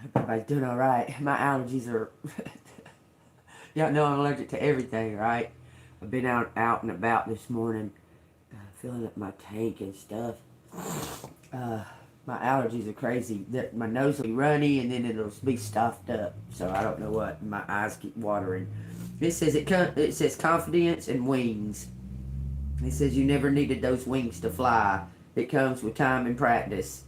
Hope everybody's doing all right. My allergies are. Y'all know I'm allergic to everything, right? I've been out and about this morning, filling up my tank and stuff. Uh, my allergies are crazy. My nose will be runny and then it'll be stuffed up. So I don't know what. My eyes keep watering. It says confidence and wings. It says you never needed those wings to fly. It comes with time and practice.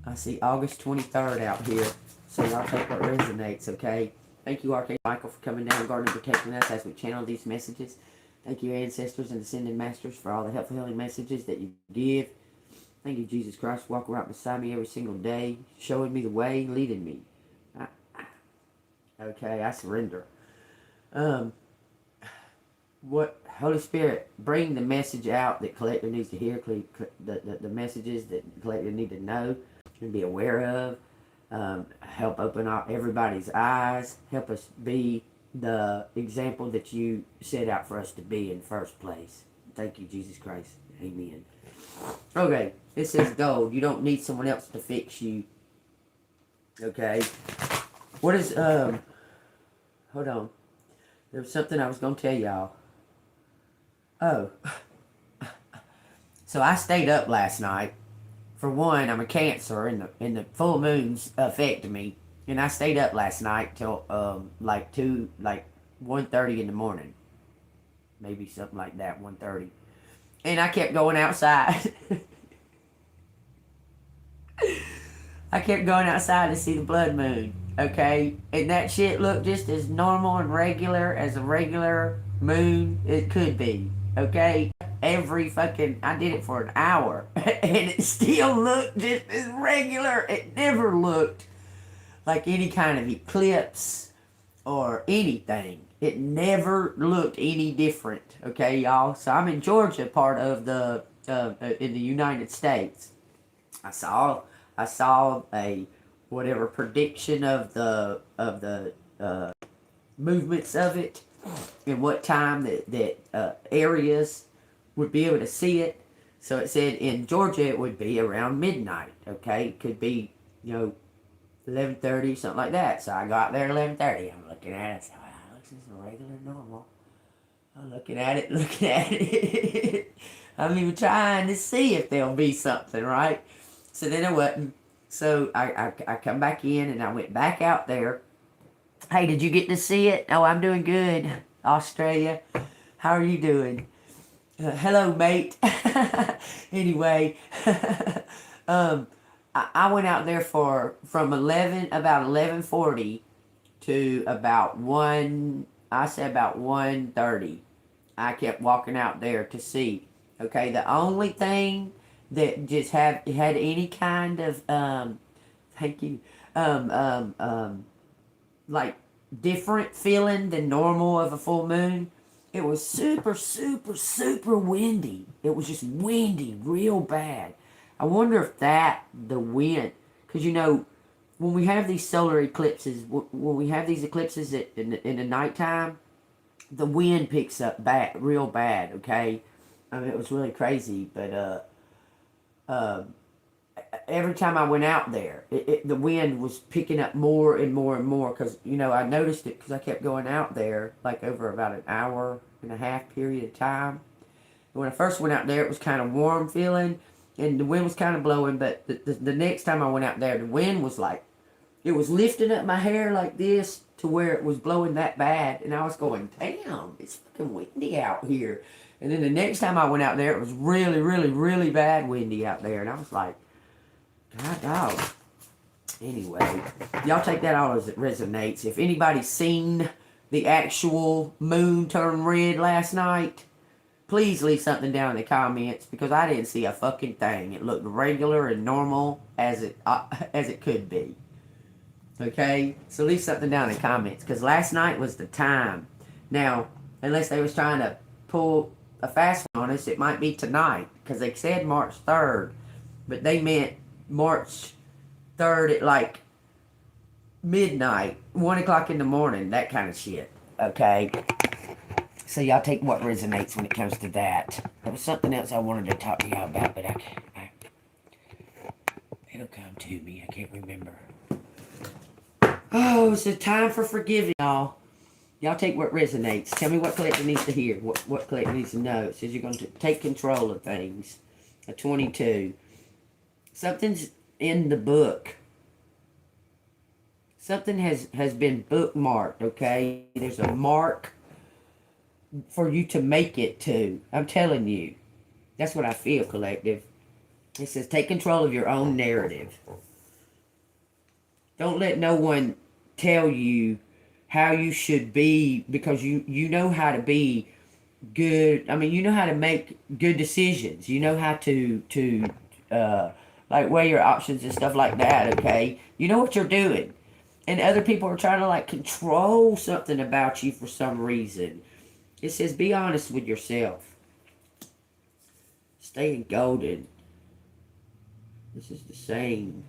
I see August 23rd out here. So y'all take what resonates, okay? Thank you, Archangel Michael, for coming down, guarding, and protecting us as we channel these messages. Thank you, ancestors and ascended masters, for all the helpful healing messages that you give. Thank you, Jesus Christ, walking right beside me every single day, showing me the way, leading me. Okay, I surrender. What Holy Spirit, bring the message out that collector needs to hear, the messages that collector need to know and be aware of. Help open up everybody's eyes. Help us be the example that you set out for us to be in the first place. Thank you, Jesus Christ. Amen. Okay, it says gold. You don't need someone else to fix you. Okay. What is, hold on. There was something I was going to tell y'all. Oh. So I stayed up last night. For one, I'm a Cancer, and the full moons affect me. And I stayed up last night till, like 1:30 in the morning. Maybe something like that, 1:30. And I kept going outside. I kept going outside to see the blood moon, okay? And that shit looked just as normal and regular as a regular moon it could be, okay? I did it for an hour, and it still looked just as regular. It never looked like any kind of eclipse or anything. It never looked any different, okay, y'all? So I'm in Georgia, part of in the United States. I saw a whatever prediction of the movements of it and what time that areas would be able to see it. So it said in Georgia it would be around midnight. Okay, it could be 11:30, something like that. So I got there at 11:30. I'm looking at it. I said, wow, this is regular normal. I'm looking at it. I'm even trying to see if there'll be something, right? So then it wasn't. So I come back in and I went back out there. Hey, did you get to see it? Oh, I'm doing good. Australia. How are you doing? Hello, mate. Anyway, I went out there from about 11:40 to about 1:30. I kept walking out there to see. Okay, the only thing that just had any kind of thank you like different feeling than normal of a full moon. It was super, super, super windy. It was just windy, real bad. I wonder if the wind, because when we have these solar eclipses, when we have these eclipses in the nighttime, the wind picks up real bad, okay? I mean, it was really crazy, but every time I went out there, the wind was picking up more and more and more, because, I noticed it because I kept going out there, like over about an hour and a half period of time. And when I first went out there, it was kind of warm feeling, and the wind was kind of blowing, but the next time I went out there, the wind was like, it was lifting up my hair like this to where it was blowing that bad, and I was going, damn, it's fucking windy out here. And then the next time I went out there, it was really, really, really bad windy out there, and I was like, God dog. Anyway, y'all take that all as it resonates. If anybody's seen the actual moon turn red last night, please leave something down in the comments, because I didn't see a fucking thing. It looked regular and normal as it could be. Okay, so leave something down in the comments, because last night was the time. Now, unless they was trying to pull a fast one on us, it might be tonight, because they said March 3rd, but they meant March 3rd at like midnight, 1 o'clock in the morning, that kind of shit. Okay, so y'all take what resonates when it comes to that. There was something else I wanted to talk to y'all about, but It'll come to me. I can't remember. Oh, it's a time for forgiving, y'all. Y'all take what resonates. Tell me what collective needs to hear. What collective needs to know. It says you're going to take control of things. A 22. Something's in the book. Something has been bookmarked, okay? There's a mark for you to make it to. I'm telling you. That's what I feel, collective. It says take control of your own narrative. Don't let no one tell you how you should be, because you know how to be good. I mean, you know how to make good decisions. You know how to like weigh your options and stuff like that, okay? You know what you're doing. And other people are trying to like control something about you for some reason. It says be honest with yourself. Stay golden. This is the same.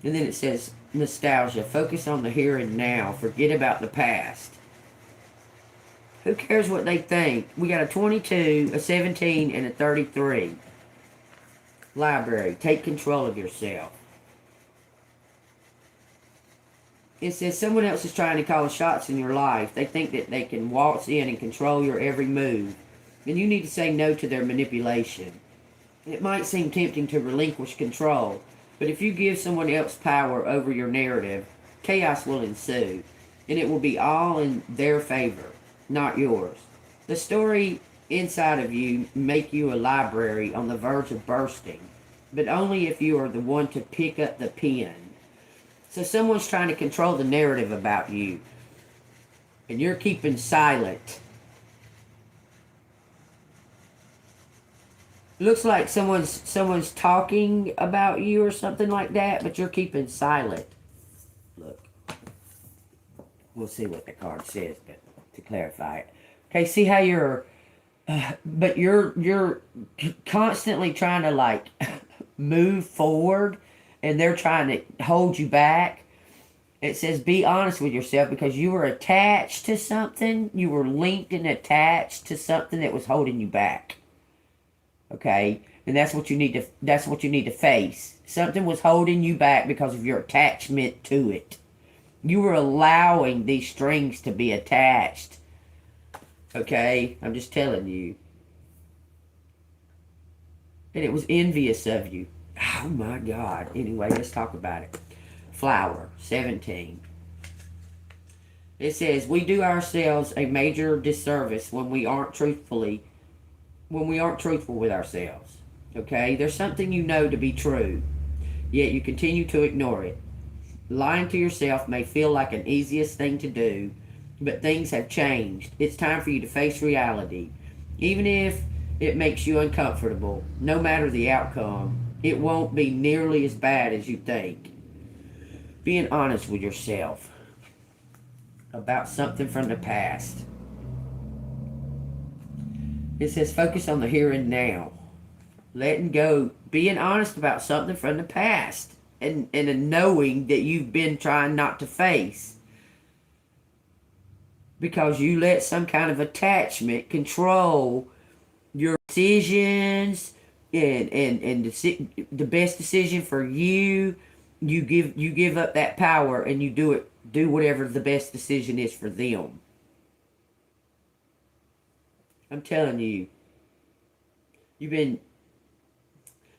And then it says nostalgia. Focus on the here and now. Forget about the past. Who cares what they think? We got a 22, a 17, and a 33. Library. Take control of yourself. It says someone else is trying to call the shots in your life. They think that they can waltz in and control your every move. And you need to say no to their manipulation. It might seem tempting to relinquish control, but if you give someone else power over your narrative, chaos will ensue, and it will be all in their favor, not yours. The story inside of you make you a library on the verge of bursting, but only if you are the one to pick up the pen. So someone's trying to control the narrative about you, and you're keeping silent. Looks like someone's talking about you or something like that, but you're keeping silent. Look. We'll see what the card says, but to clarify it. Okay, see how you're but you're constantly trying to like move forward, and they're trying to hold you back. It says be honest with yourself, because you were attached to something. You were linked and attached to something that was holding you back. Okay, and that's what you need to face. Something was holding you back because of your attachment to it. You were allowing these strings to be attached. Okay, I'm just telling you. And it was envious of you. Oh my God. Anyway, let's talk about it. Flower, 17. It says, we do ourselves a major disservice when we aren't truthful with ourselves. Okay? There's something you know to be true, yet you continue to ignore it. Lying to yourself may feel like an easiest thing to do, but things have changed. It's time for you to face reality. Even if it makes you uncomfortable, no matter the outcome, it won't be nearly as bad as you think. Being honest with yourself about something from the past. It says focus on the here and now. Letting go. Being honest about something from the past. And a knowing that you've been trying not to face. Because you let some kind of attachment control your decisions and the best decision for you. You give up that power and you do whatever the best decision is for them. I'm telling you, you've been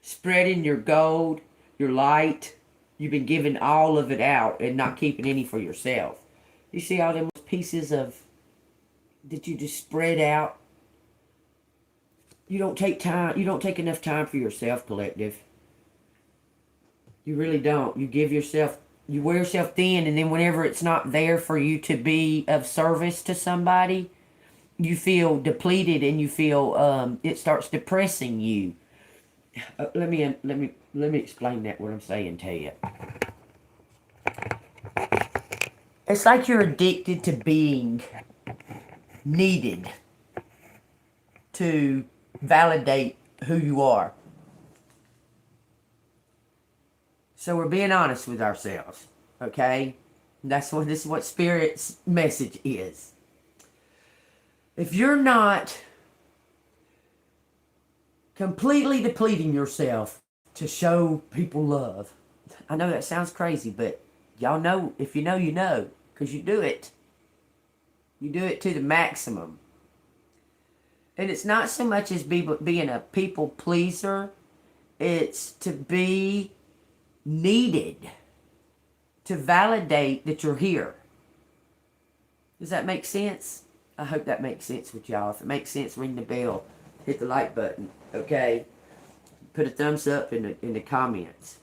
spreading your gold, your light. You've been giving all of it out and not keeping any for yourself. You see all them pieces of that you just spread out? You don't take time. You don't take enough time for yourself, collective. You really don't. You wear yourself thin, and then whenever it's not there for you to be of service to somebody, you feel depleted and you feel it starts depressing you. Let me explain that, what I'm saying to you. It's like you're addicted to being needed to validate who you are. So we're being honest with ourselves, okay? This is what Spirit's message is. If you're not completely depleting yourself to show people love, I know that sounds crazy, but y'all know, if you know, you know, because you do it. You do it to the maximum. And it's not so much as being a people pleaser, it's to be needed, to validate that you're here. Does that make sense? I hope that makes sense with y'all. If it makes sense, ring the bell, hit the like button, okay? Put a thumbs up in the comments.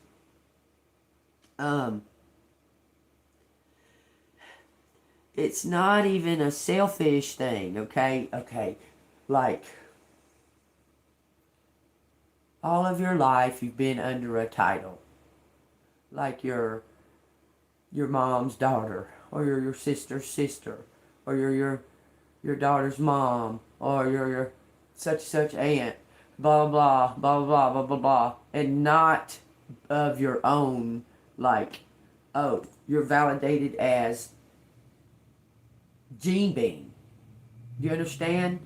It's not even a selfish thing, okay? Okay, like, all of your life you've been under a title. Like your mom's daughter, or you're your sister's sister, or you're your daughter's mom, or you're your such aunt, blah blah blah blah blah blah blah, and not of your own. Like, oh, you're validated as JEANBEAN. Do you understand?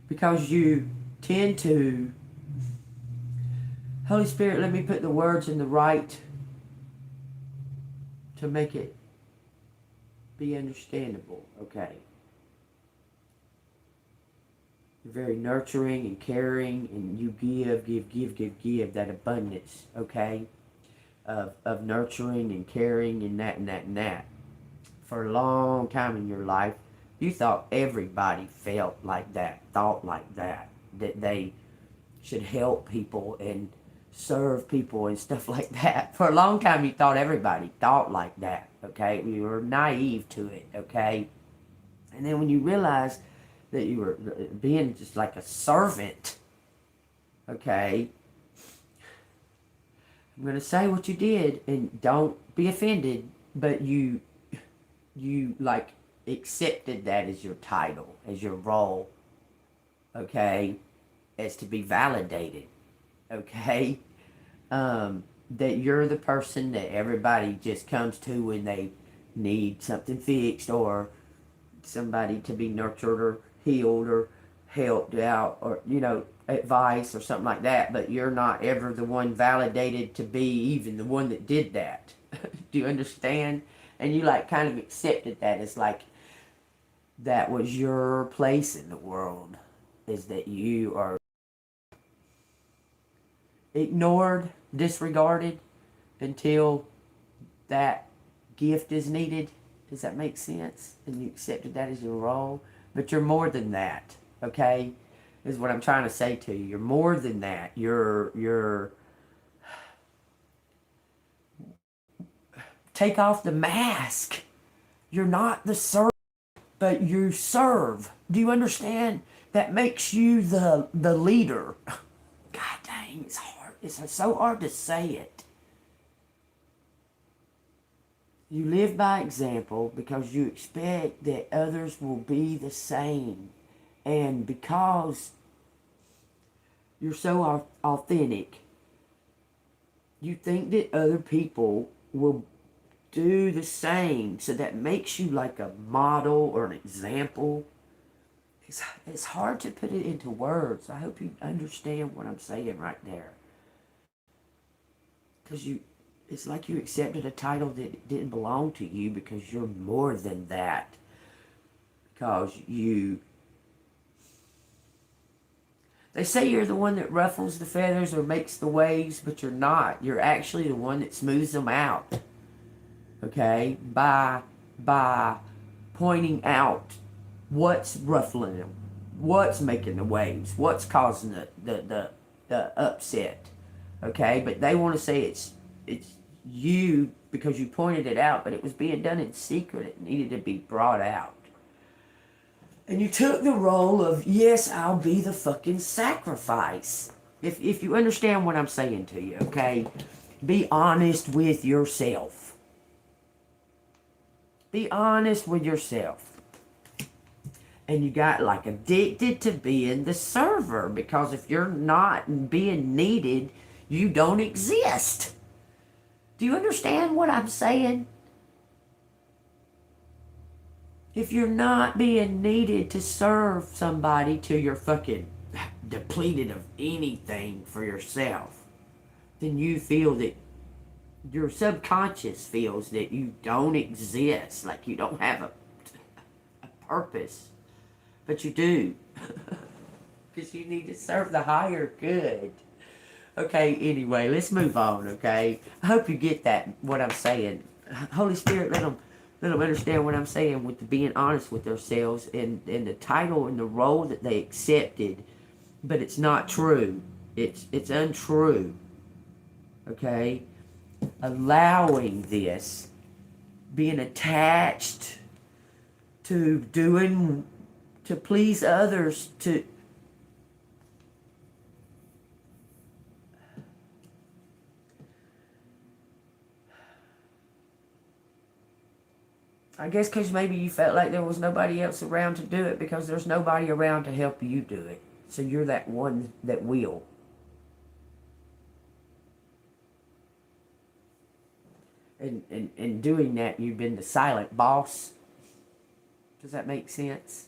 Because you tend to, Holy Spirit, let me put the words in the right to make it be understandable, okay? You're very nurturing and caring, and you give that abundance, okay? Of nurturing and caring and that. For a long time in your life, you thought everybody felt like that, thought like that they should help people and serve people and stuff like that. For a long time, you thought everybody thought like that, okay? You were naive to it, okay? And then when you realized that you were being just like a servant, okay? I'm going to say what you did, and don't be offended, but you like accepted that as your title, as your role, okay? As to be validated, okay? That you're the person that everybody just comes to when they need something fixed, or somebody to be nurtured or healed or helped out, or, you know, advice or something like that. But you're not ever the one validated to be even the one that did that. Do you understand? And you like kind of accepted that as like that was your place in the world, is that you are ignored, disregarded until that gift is needed. Does that make sense? And you accepted that as your role. But you're more than that, okay? Is what I'm trying to say to you. You're more than that. You're take off the mask. You're not the servant, but you serve. Do you understand? That makes you the leader. God dang, it's hard. It's so hard to say it. You live by example because you expect that others will be the same. And because you're so authentic, you think that other people will do the same. So that makes you like a model or an example. It's hard to put it into words. I hope you understand what I'm saying right there. Because it's like you accepted a title that didn't belong to you, because you're more than that. Because they say you're the one that ruffles the feathers or makes the waves, but you're not. You're actually the one that smooths them out. Okay? By pointing out what's ruffling them, what's making the waves, what's causing the upset. Okay? But they want to say it's you because you pointed it out, but it was being done in secret. It needed to be brought out. And you took the role of, yes, I'll be the fucking sacrifice. If you understand what I'm saying to you, okay? Be honest with yourself. Be honest with yourself. And you got like addicted to being the server, because if you're not being needed, you don't exist. Do you understand what I'm saying? If you're not being needed to serve somebody till you're fucking depleted of anything for yourself, then you feel that your subconscious feels that you don't exist, like you don't have a purpose, but you do, because you need to serve the higher good. Okay, anyway, let's move on, okay? I hope you get that, what I'm saying. Holy Spirit, let them understand what I'm saying with the being honest with themselves and the title and the role that they accepted, but it's not true. It's untrue, okay? Allowing this, being attached to doing, to please others, to I guess because maybe you felt like there was nobody else around to do it because there's nobody around to help you do it. So you're that one that will. And doing that, you've been the silent boss. Does that make sense?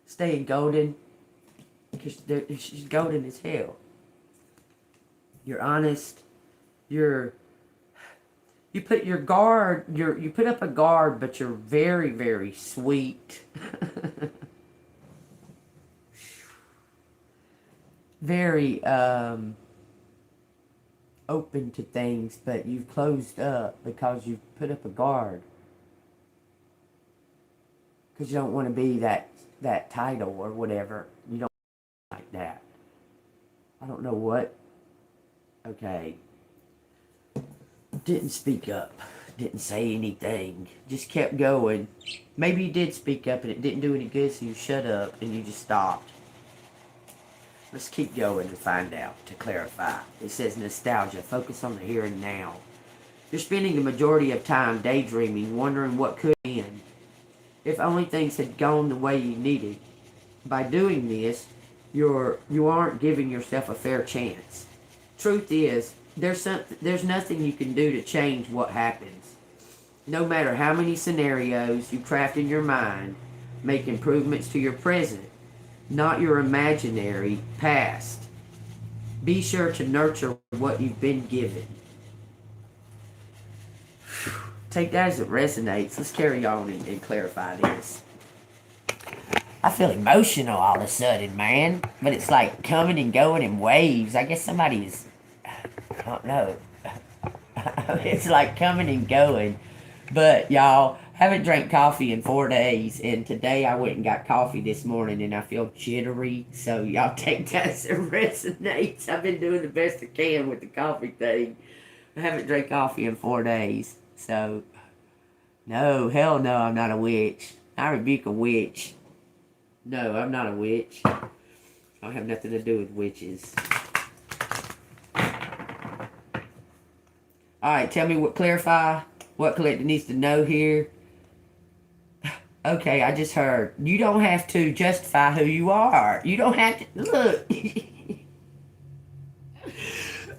Staying golden, because she's golden as hell. You're honest. You put your guard. You put up a guard, but you're very, very sweet. Very open to things, but you've closed up because you've put up a guard. Because you don't want to be that title or whatever. You don't like that. I don't know what. Okay. Didn't speak up. Didn't say anything. Just kept going. Maybe you did speak up and it didn't do any good, so you shut up and you just stopped. Let's keep going and find out, to clarify. It says nostalgia. Focus on the here and now. You're spending the majority of time daydreaming, wondering what could have been. If only things had gone the way you needed. By doing this, you aren't giving yourself a fair chance. Truth is, there's nothing you can do to change what happens. No matter how many scenarios you craft in your mind, make improvements to your present, not your imaginary past. Be sure to nurture what you've been given. Take that as it resonates. Let's carry on and clarify this. I feel emotional all of a sudden, man. But it's like coming and going in waves. I guess somebody's... I don't know. It's like coming and going. But, y'all, haven't drank coffee in 4 days. And today I went and got coffee this morning. And I feel jittery. So, y'all take that as it resonates. I've been doing the best I can with the coffee thing. I haven't drank coffee in 4 days. So, no, hell no, I'm not a witch. I rebuke a witch. No, I'm not a witch. I don't have nothing to do with witches. Alright, tell me what collector needs to know here. Okay, I just heard. You don't have to justify who you are. You don't have to... Look.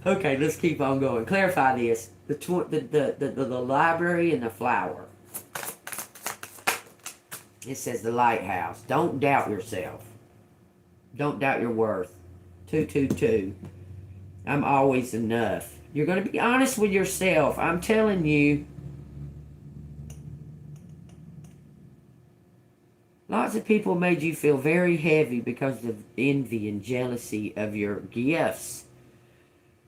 Okay, let's keep on going. Clarify this. The library and the flower. It says the lighthouse. Don't doubt yourself. Don't doubt your worth. 222. I'm always enough. You're going to be honest with yourself. I'm telling you. Lots of people made you feel very heavy because of envy and jealousy of your gifts.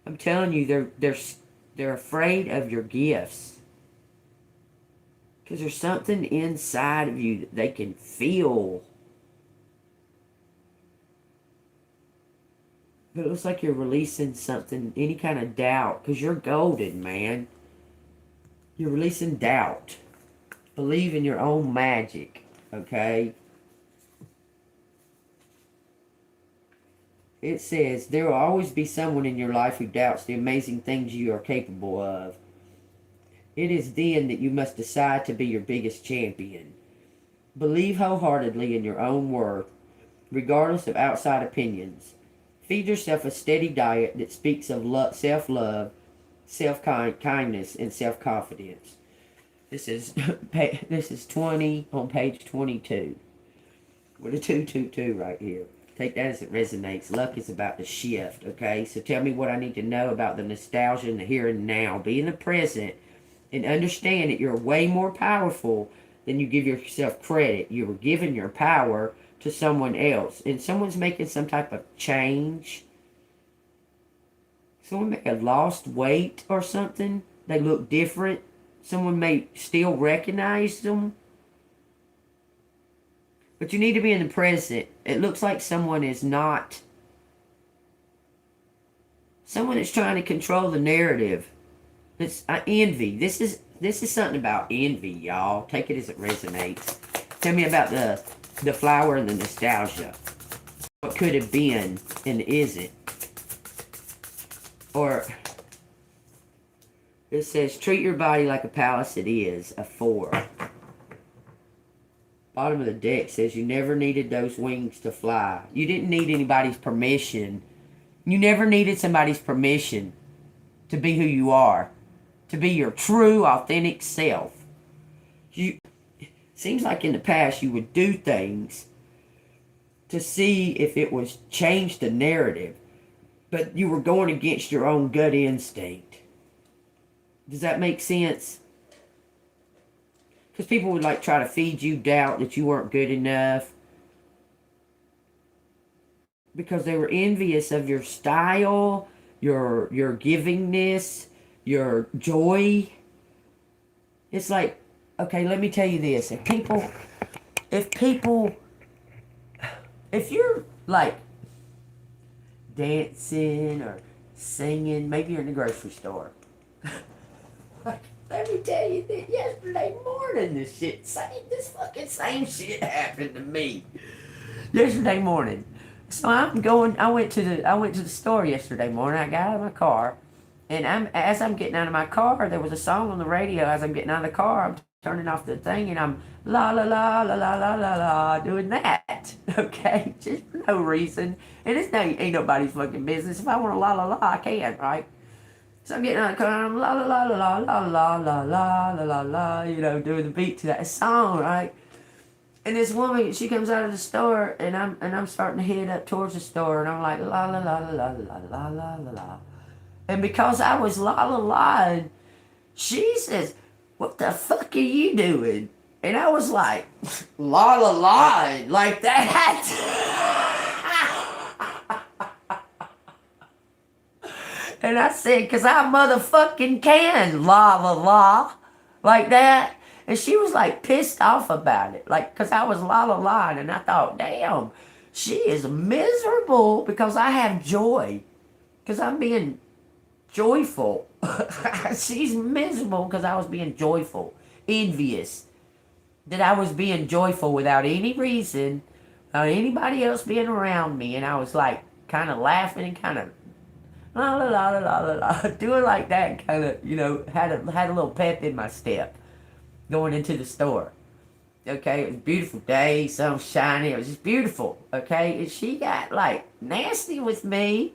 I'm telling you, they're afraid of your gifts. Because there's something inside of you that they can feel. But it looks like you're releasing something, any kind of doubt. Because you're golden, man. You're releasing doubt. Believe in your own magic. Okay? It says, there will always be someone in your life who doubts the amazing things you are capable of. It is then that you must decide to be your biggest champion. Believe wholeheartedly in your own worth, regardless of outside opinions. Feed yourself a steady diet that speaks of self-love, self-kindness, and self-confidence. This is 20 on page 22. With a 222 right here. Take that as it resonates. Luck is about to shift, okay? So tell me what I need to know about the nostalgia and the here and now. Be in the present and understand that you're way more powerful than you give yourself credit. You were giving your power to someone else. And someone's making some type of change. Someone may have lost weight or something. They look different. Someone may still recognize them. But you need to be in the present. It looks like someone is not... Someone is trying to control the narrative. It's envy. This is something about envy, y'all. Take it as it resonates. Tell me about the flower and the nostalgia. What could have been and isn't. Or it says, treat your body like a palace it is, a 4. Bottom of the deck says you never needed those wings to fly. You didn't need anybody's permission. You never needed somebody's permission to be who you are. To be your true, authentic self. Seems like in the past you would do things to see if it was change the narrative. But you were going against your own gut instinct. Does that make sense? Because people would like try to feed you doubt that you weren't good enough. Because they were envious of your style, your givingness, your joy. It's like, okay, let me tell you this. If you're like dancing or singing, maybe you're in the grocery store. Let me tell you that yesterday morning this fucking same shit happened to me. Yesterday morning. So I went to the store yesterday morning. I got out of my car, and as I'm getting out of my car, there was a song on the radio. As I'm getting out of the car, I'm turning off the thing, and I'm la la la la la la la la doing that. Okay, just for no reason. And ain't nobody's fucking business. If I want to la la la, I can, right? So I'm getting out of the car, and I'm la la la la la la la la la la la, you know, doing the beat to that song, right? And this woman, she comes out of the store, and I'm starting to head up towards the store, and I'm like la la la la la la la la la la. And because I was la la la, she says, "What the fuck are you doing?" And I was like, la la la, like that. And I said, because I motherfucking can la la la, like that. And she was like pissed off about it, like, because I was la la la, and I thought, damn, she is miserable because I have joy, because I'm being joyful. She's miserable because I was being joyful, envious that I was being joyful without any reason, without anybody else being around me, and I was like kind of laughing and kind of la la la la la la, doing like that, kind of, you know, had a little pep in my step going into the store. Okay, it was a beautiful day, sun was shining, it was just beautiful. Okay, and she got like nasty with me,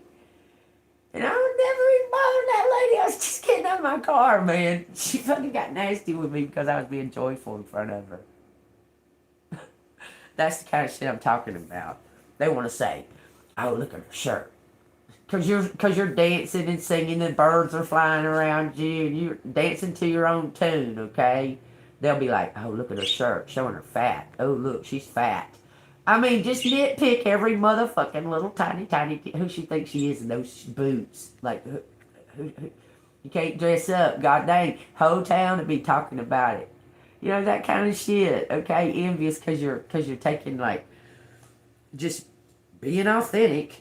and I would never even bother that lady. I was just getting out of my car, man. She fucking got nasty with me because I was being joyful in front of her. That's the kind of shit I'm talking about. They want to say, "Oh, look at her shirt." Cause you're dancing and singing, and birds are flying around you, and you're dancing to your own tune, okay? They'll be like, "Oh, look at her shirt, showing her fat. Oh, look, she's fat." I mean, just nitpick every motherfucking little tiny, who she thinks she is in those boots. Like, who you can't dress up, god dang. Whole town to be talking about it. You know, that kind of shit, okay? Envious cause you're taking, like, just being authentic.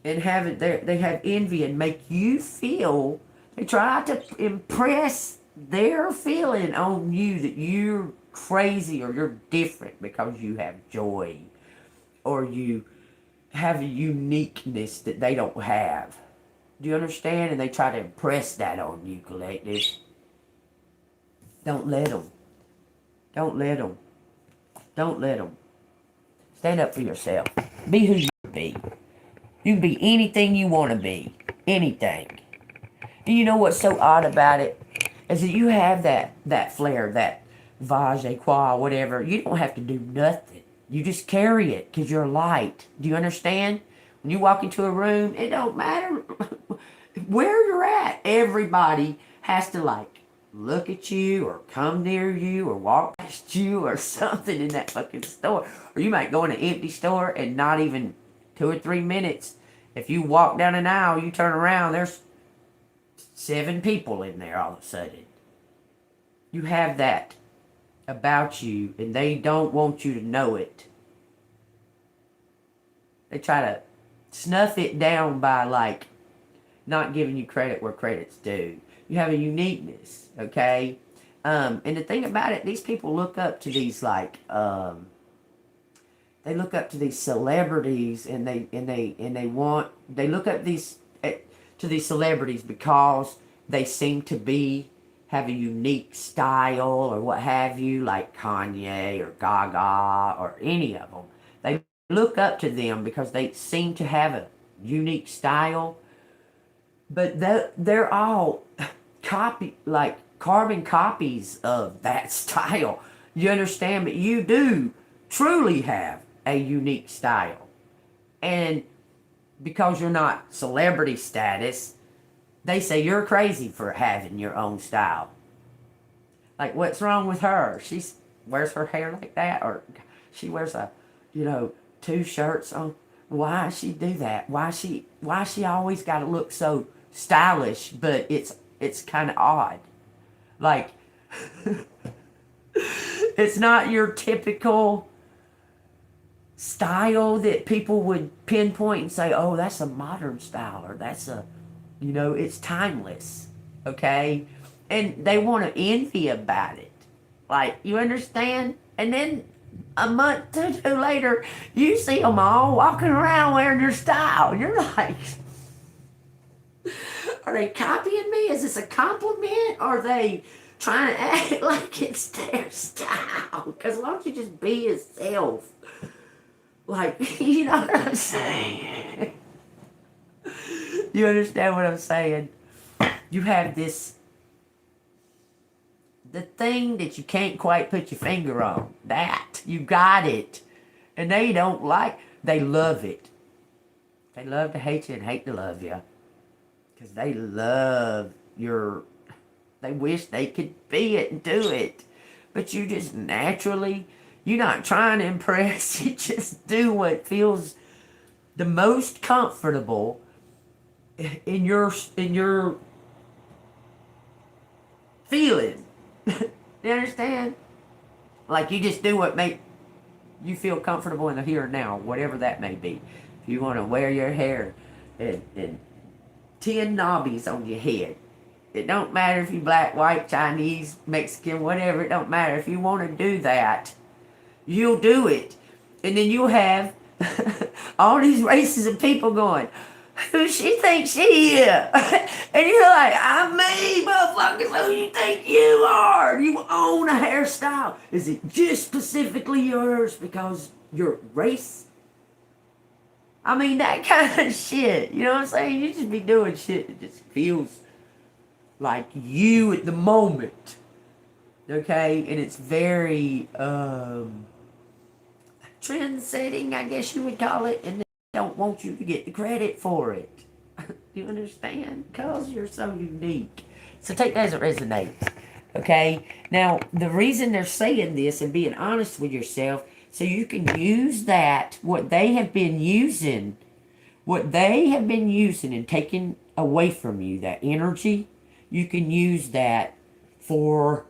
And they have envy and make you feel, they try to impress their feeling on you that you're crazy or you're different because you have joy or you have a uniqueness that they don't have. Do you understand? And they try to impress that on you, collective. Don't let them. Don't let them. Don't let them. Stand up for yourself. Be who you be. You can be anything you want to be. Anything. And you know what's so odd about it? Is that you have that flair, that je crois, whatever. You don't have to do nothing. You just carry it because you're light. Do you understand? When you walk into a room, it don't matter where you're at. Everybody has to like look at you or come near you or walk past you or something in that fucking store. Or you might go in an empty store and not even 2 or 3 minutes. If you walk down an aisle, you turn around, there's 7 people in there all of a sudden. You have that about you, and they don't want you to know it. They try to snuff it down by like not giving you credit where credit's due. You have a uniqueness, okay? And the thing about it, these people look up to these like they look up to these celebrities, and they look up to these celebrities because they seem to have a unique style or what have you, like Kanye or Gaga or any of them. They look up to them because they seem to have a unique style, but they're all carbon copies of that style. You understand? But you do truly have a unique style. And because you're not celebrity status, they say you're crazy for having your own style. Like, what's wrong with her? She wears her hair like that, or she wears 2 shirts on. Why she do that? Why she always got to look so stylish, but it's kind of odd. Like, it's not your typical style that people would pinpoint and say, oh, that's a modern style, or that's it's timeless, okay? And they want to envy about it. Like, you understand? And then a month or 2 later, you see them all walking around wearing your style. You're like, are they copying me? Is this a compliment? Or are they trying to act like it's their style? Because why don't you just be yourself? Like, you know what I'm saying? You understand what I'm saying? You have the thing that you can't quite put your finger on. That. You got it. And they love it. They love to hate you and hate to love you. Because they wish they could be it and do it. But you just naturally, you're not trying to impress. You just do what feels the most comfortable in your feeling. You understand? Like, you just do what make you feel comfortable in the here and now, whatever that may be. If you want to wear your hair and 10 knobbies on your head, it don't matter if you're black, white, Chinese, Mexican, whatever. It don't matter. If you want to do that, you'll do it. And then you'll have all these races of people going, who she thinks she is? And you're like, I'm me, motherfucker. Who you think you are? You own a hairstyle. Is it just specifically yours because your race? I mean, that kind of shit. You know what I'm saying? You just be doing shit that just feels like you at the moment. Okay? And it's very trend setting, I guess you would call it. And don't want you to get the credit for it. You understand? Because you're so unique. So take that as it resonates. Okay? Now, the reason they're saying this and being honest with yourself, so you can use that, what they have been using and taking away from you, that energy, you can use that for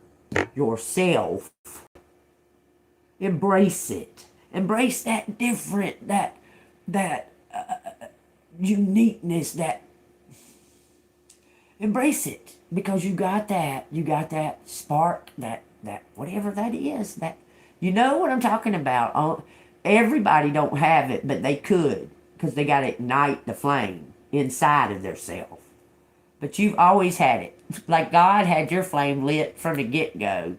yourself. Embrace it. Embrace that different, that uniqueness, that embrace it, because you got that spark, that whatever that is, that, you know what I'm talking about. Everybody don't have it, but they could, because they got to ignite the flame inside of their self. But you've always had it, like God had your flame lit from the get-go.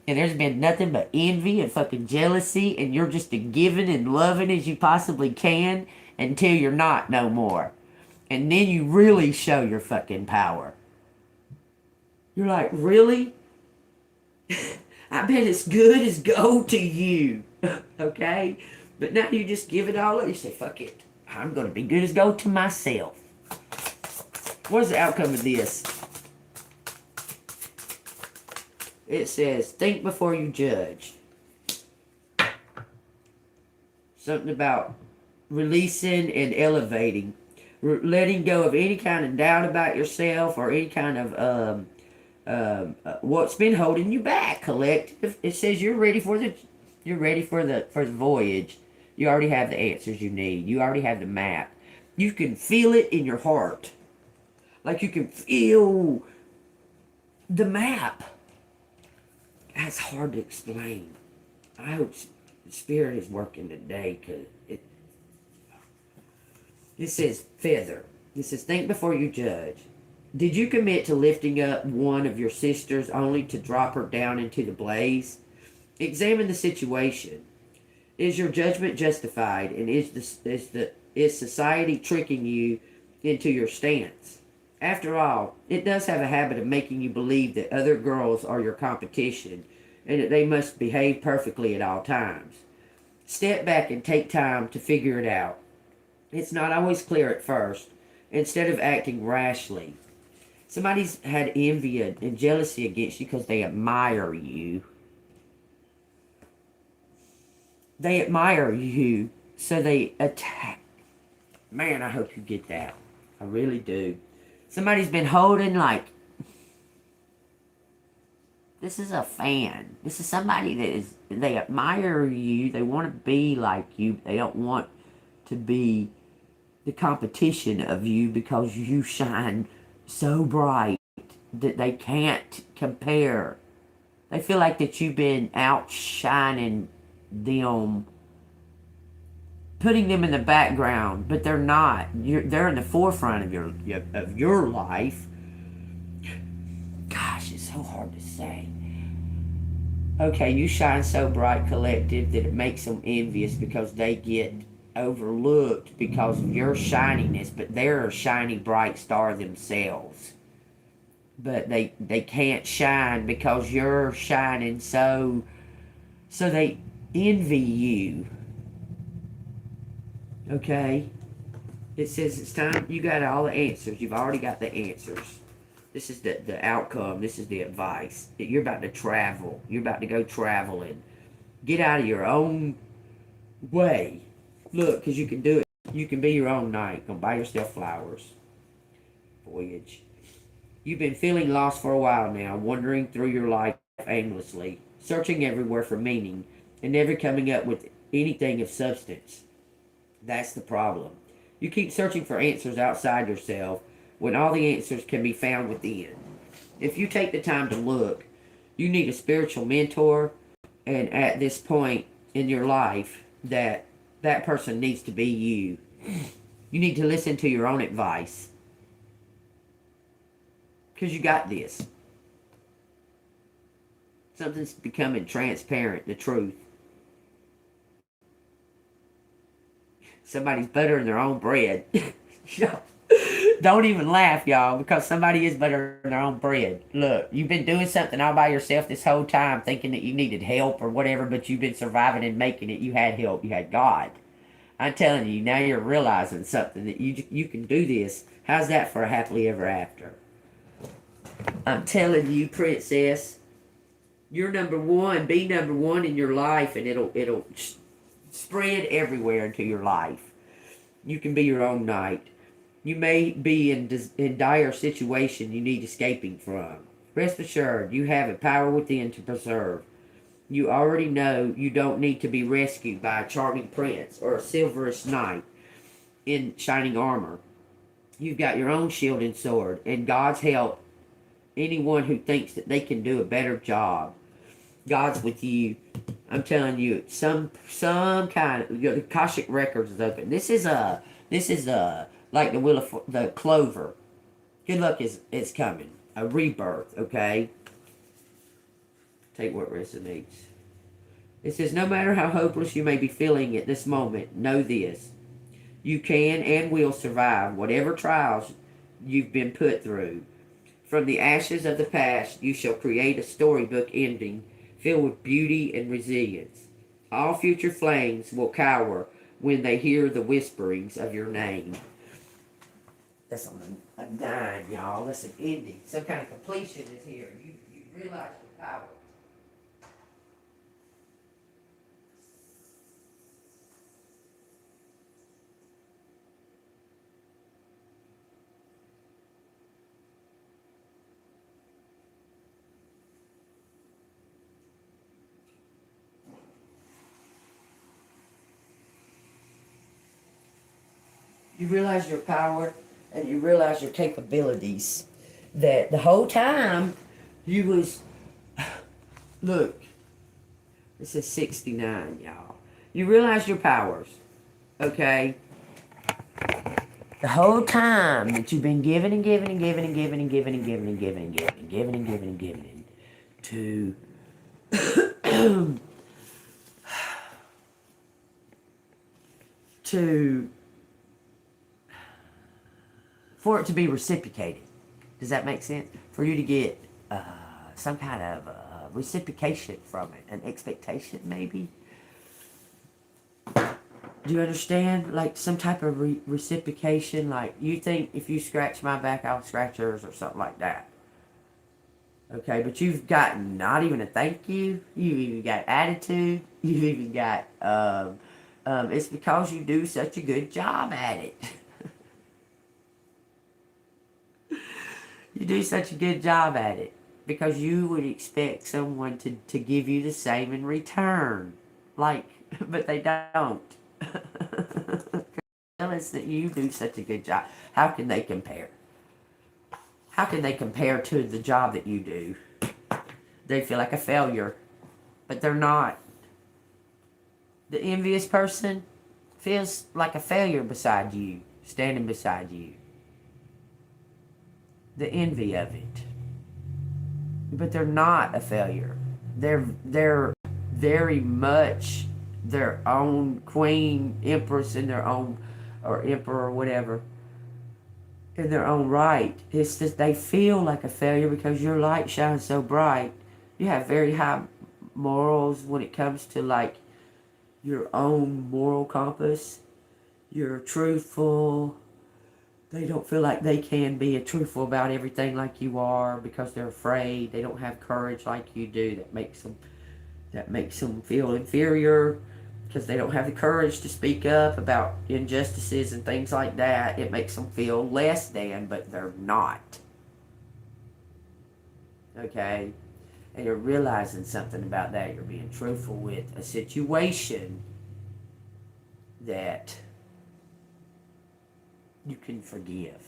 And there's been nothing but envy and fucking jealousy, and you're just a giving and loving as you possibly can until you're not no more. And then you really show your fucking power. You're like, really? I bet it's good as gold to you. Okay? But now you just give it all up. You say, fuck it. I'm going to be good as gold to myself. What is the outcome of this? It says, think before you judge. Something about releasing and elevating. Letting go of any kind of doubt about yourself or any kind of what's been holding you back. Collective. It says you're ready for the voyage. You already have the answers you need. You already have the map. You can feel it in your heart. Like you can feel the map. That's hard to explain. I hope the Spirit is working today, because it says feather. It says, think before you judge. Did you commit to lifting up one of your sisters only to drop her down into the blaze? Examine the situation. Is your judgment justified, and is society tricking you into your stance? After all, it does have a habit of making you believe that other girls are your competition and that they must behave perfectly at all times. Step back and take time to figure it out. It's not always clear at first. Instead of acting rashly, somebody's had envy and jealousy against you because they admire you. They admire you, so they attack. Man, I hope you get that. I really do. Somebody's been holding, like, this is a fan. This is somebody they admire you. They want to be like you. They don't want to be the competition of you because you shine so bright that they can't compare. They feel like that you've been outshining them, putting them in the background, but they're not. They're in the forefront of your life. Gosh, it's so hard to say. Okay, you shine so bright, collective, that it makes them envious because they get overlooked because of your shininess, but they're a shiny, bright star themselves. But they can't shine because you're shining, so they envy you. Okay? It says it's time. You got all the answers. You've already got the answers. This is the outcome. This is the advice. You're about to travel. You're about to go traveling. Get out of your own way. Look, because you can do it. You can be your own knight. Go buy yourself flowers. Voyage. You've been feeling lost for a while now, wandering through your life aimlessly, searching everywhere for meaning, and never coming up with anything of substance. That's the problem. You keep searching for answers outside yourself when all the answers can be found within. If you take the time to look, you need a spiritual mentor, and at this point in your life, that person needs to be you. You need to listen to your own advice. Because you got this. Something's becoming transparent, the truth. Somebody's buttering their own bread. Don't even laugh, y'all, because somebody is buttering their own bread. Look, you've been doing something all by yourself this whole time, thinking that you needed help or whatever, but you've been surviving and making it. You had help. You had God. I'm telling you, now you're realizing something, that you can do this. How's that for a happily ever after? I'm telling you, princess, you're number one. Be number one in your life, and it'll spread everywhere into your life. You can be your own knight. You may be in dire situation you need escaping from. Rest assured, you have a power within to preserve. You already know you don't need to be rescued by a charming prince or a silverish knight in shining armor. You've got your own shield and sword, and God's help. Anyone who thinks that they can do a better job, God's with you. I'm telling you, some kind of, the Akashic records is open. This is like the clover. Good luck is coming. A rebirth, okay? Take what resonates. It says, no matter how hopeless you may be feeling at this moment, know this. You can and will survive whatever trials you've been put through. From the ashes of the past, you shall create a storybook ending filled with beauty and resilience. All future flames will cower when they hear the whisperings of your name. That's on a 9, y'all. That's an ending. Some kind of completion is here. You realize the power. You realize your power and you realize your capabilities. That the whole time you was, look, this is 69, y'all. You realize your powers, okay? The whole time that you've been giving and giving and giving and giving and giving and giving and giving and giving and giving and giving and giving to to for it to be reciprocated. Does that make sense? For you to get some kind of reciprocation from it, an expectation maybe. Do you understand? Like some type of reciprocation. Like you think if you scratch my back, I'll scratch yours or something like that. Okay, but you've got not even a thank you. You've even got attitude. You've even got, it's because you do such a good job at it. You do such a good job at it. Because you would expect someone to give you the same in return. Like, but they don't. Tell us that you do such a good job. How can they compare? How can they compare to the job that you do? They feel like a failure, but they're not. The envious person feels like a failure beside you, standing beside you. The envy of it. But they're not a failure. They're very much their own queen, empress in their own, or emperor or whatever, in their own right. It's just they feel like a failure because your light shines so bright. You have very high morals when it comes to like your own moral compass. You're truthful. They don't feel like they can be truthful about everything like you are because they're afraid. They don't have courage like you do. That makes them feel inferior because they don't have the courage to speak up about injustices and things like that. It makes them feel less than, but they're not. Okay? And you're realizing something about that. You're being truthful with a situation that you can forgive.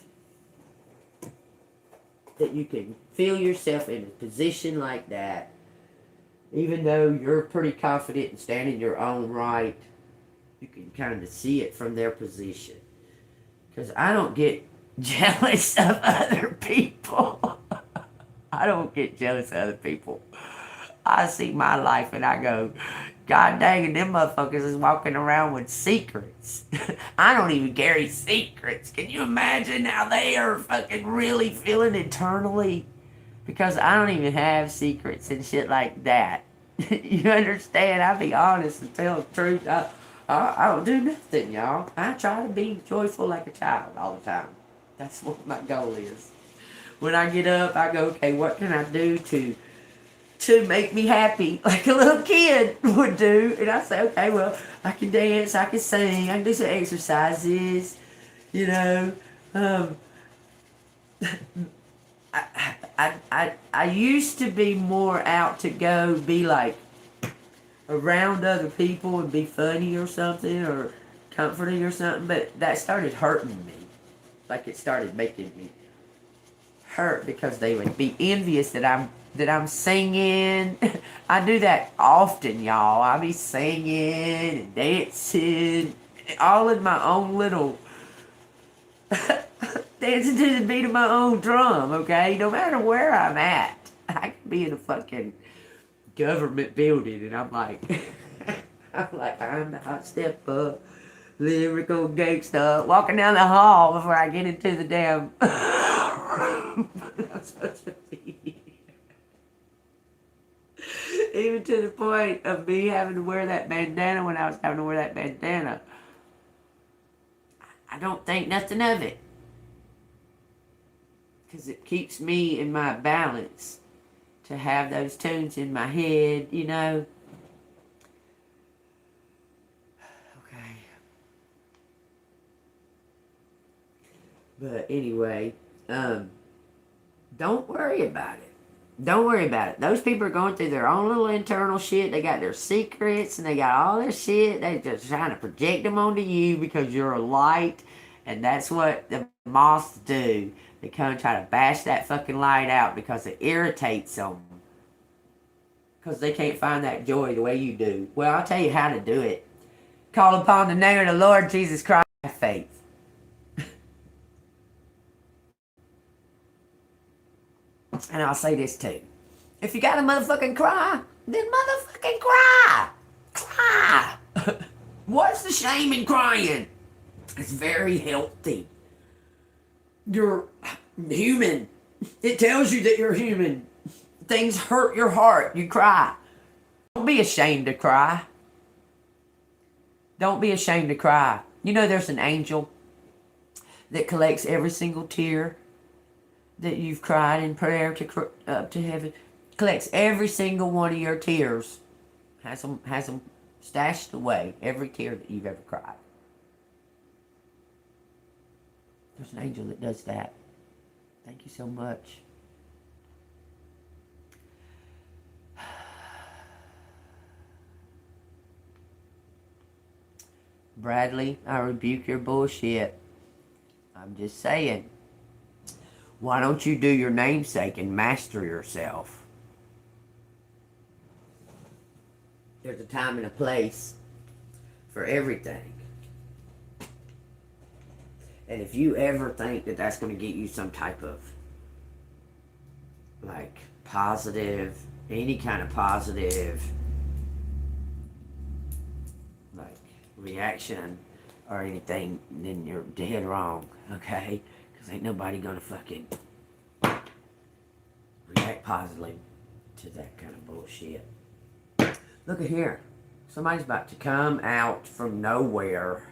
That you can feel yourself in a position like that, even though you're pretty confident and stand in your own right, you can kind of see it from their position. Because I don't get jealous of other people. I don't get jealous of other people. I see my life and I go, God dang it, them motherfuckers is walking around with secrets. I don't even carry secrets. Can you imagine how they are fucking really feeling internally? Because I don't even have secrets and shit like that. You understand? I be honest and tell the truth. I don't do nothing, y'all. I try to be joyful like a child all the time. That's what my goal is. When I get up, I go, okay, what can I do to make me happy like a little kid would do? And I say, okay, well, I can dance, I can sing, I can do some exercises, you know. I used to be more out to go be like around other people and be funny or something or comforting or something, but that started hurting me. Like it started making me hurt because they would be envious that I'm singing. I do that often, y'all. I be singing and dancing, all in my own little dancing to the beat of my own drum, okay? No matter where I'm at. I could be in a fucking government building and I'm like, I'm the hot stepper, lyrical gangster, walking down the hall before I get into the damn room I'm supposed to be. Even to the point of me having to wear that bandana when I was having to wear that bandana. I don't think nothing of it. Because it keeps me in my balance to have those tunes in my head, you know. Okay. But anyway, don't worry about it. Don't worry about it. Those people are going through their own little internal shit. They got their secrets and they got all their shit. They're just trying to project them onto you because you're a light. And that's what the moths do. They come and try to bash that fucking light out because it irritates them. Because they can't find that joy the way you do. Well, I'll tell you how to do it. Call upon the name of the Lord Jesus Christ by faith. And I'll say this too. If you gotta motherfucking cry, then motherfucking cry. Cry. What's the shame in crying? It's very healthy. You're human. It tells you that you're human. Things hurt your heart. You cry. Don't be ashamed to cry. Don't be ashamed to cry. You know there's an angel that collects every single tear that you've cried in prayer to heaven. Collects every single one of your tears. Has them stashed away. Every tear that you've ever cried. There's an angel that does that. Thank you so much. Bradley, I rebuke your bullshit. I'm just saying. Why don't you do your namesake and master yourself? There's a time and a place for everything. And if you ever think that that's going to get you some type of, like, positive, any kind of positive, like, reaction or anything, then you're dead wrong, okay? Because ain't nobody going to fucking react positively to that kind of bullshit. Look at here. Somebody's about to come out from nowhere.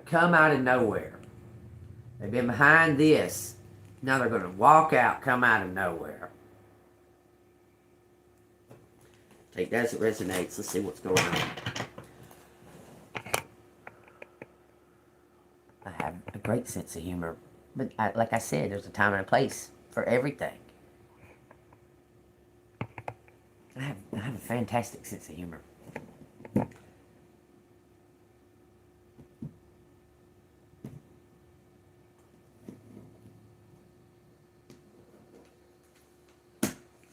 Come out of nowhere. They've been behind this. Now they're going to walk out, come out of nowhere. Take that as it resonates. Let's see what's going on. I have a great sense of humor. But like I said, there's a time and a place for everything. I have a fantastic sense of humor.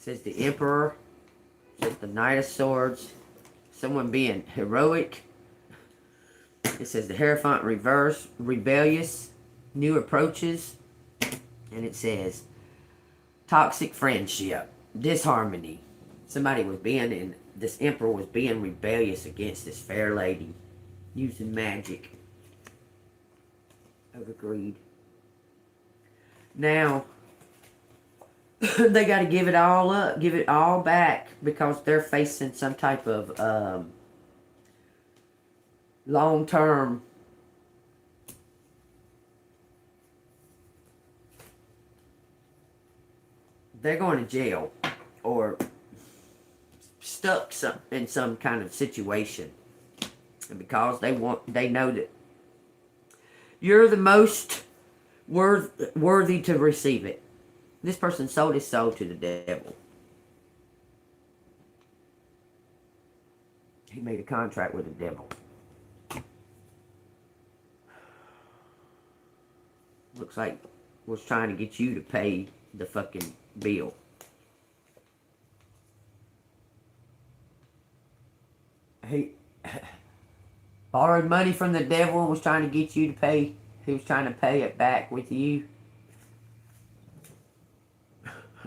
It says the Emperor, it says the Knight of Swords, someone being heroic. It says the Hierophant reverse, rebellious, new approaches. And it says toxic friendship, disharmony. Somebody was being, and this Emperor was being rebellious against this fair lady, using magic over greed. Now, they got to give it all up, give it all back, because they're facing some type of long-term they're going to jail or stuck in some kind of situation, and because they know that you're the most worthy to receive it. This person sold his soul to the devil. He made a contract with the devil. Looks like was trying to get you to pay the fucking bill. He borrowed money from the devil and was trying to get you to pay. He was trying to pay it back with you.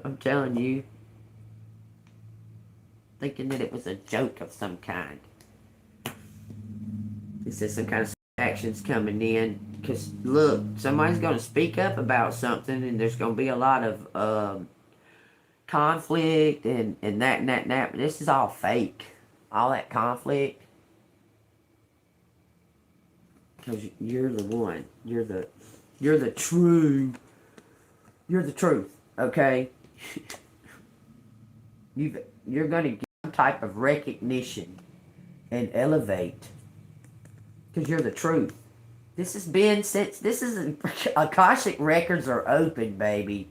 I'm telling you. Thinking that it was a joke of some kind. It says some kind of actions coming in. Because, look, somebody's going to speak up about something, and there's going to be a lot of conflict and that and that and that. But this is all fake. All that conflict. Because you're the one. You're the truth. You're the truth. Okay? You're going to get some type of recognition and elevate. Because you're the truth. This has been since, this is, Akashic records are open, baby.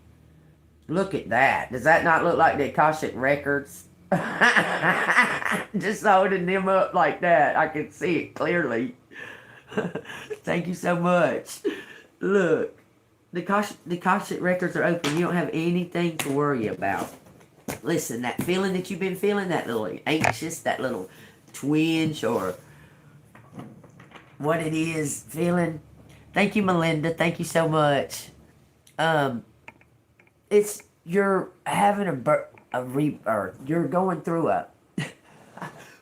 Look at that. Does that not look like the Akashic records? Just holding them up like that. I can see it clearly. Thank you so much. Look. The Akashic records are open. You don't have anything to worry about. Listen, that feeling that you've been feeling, that little anxious, that little twinge or what it is feeling. Thank you, Melinda. Thank you so much. It's, you're having a rebirth. You're going through a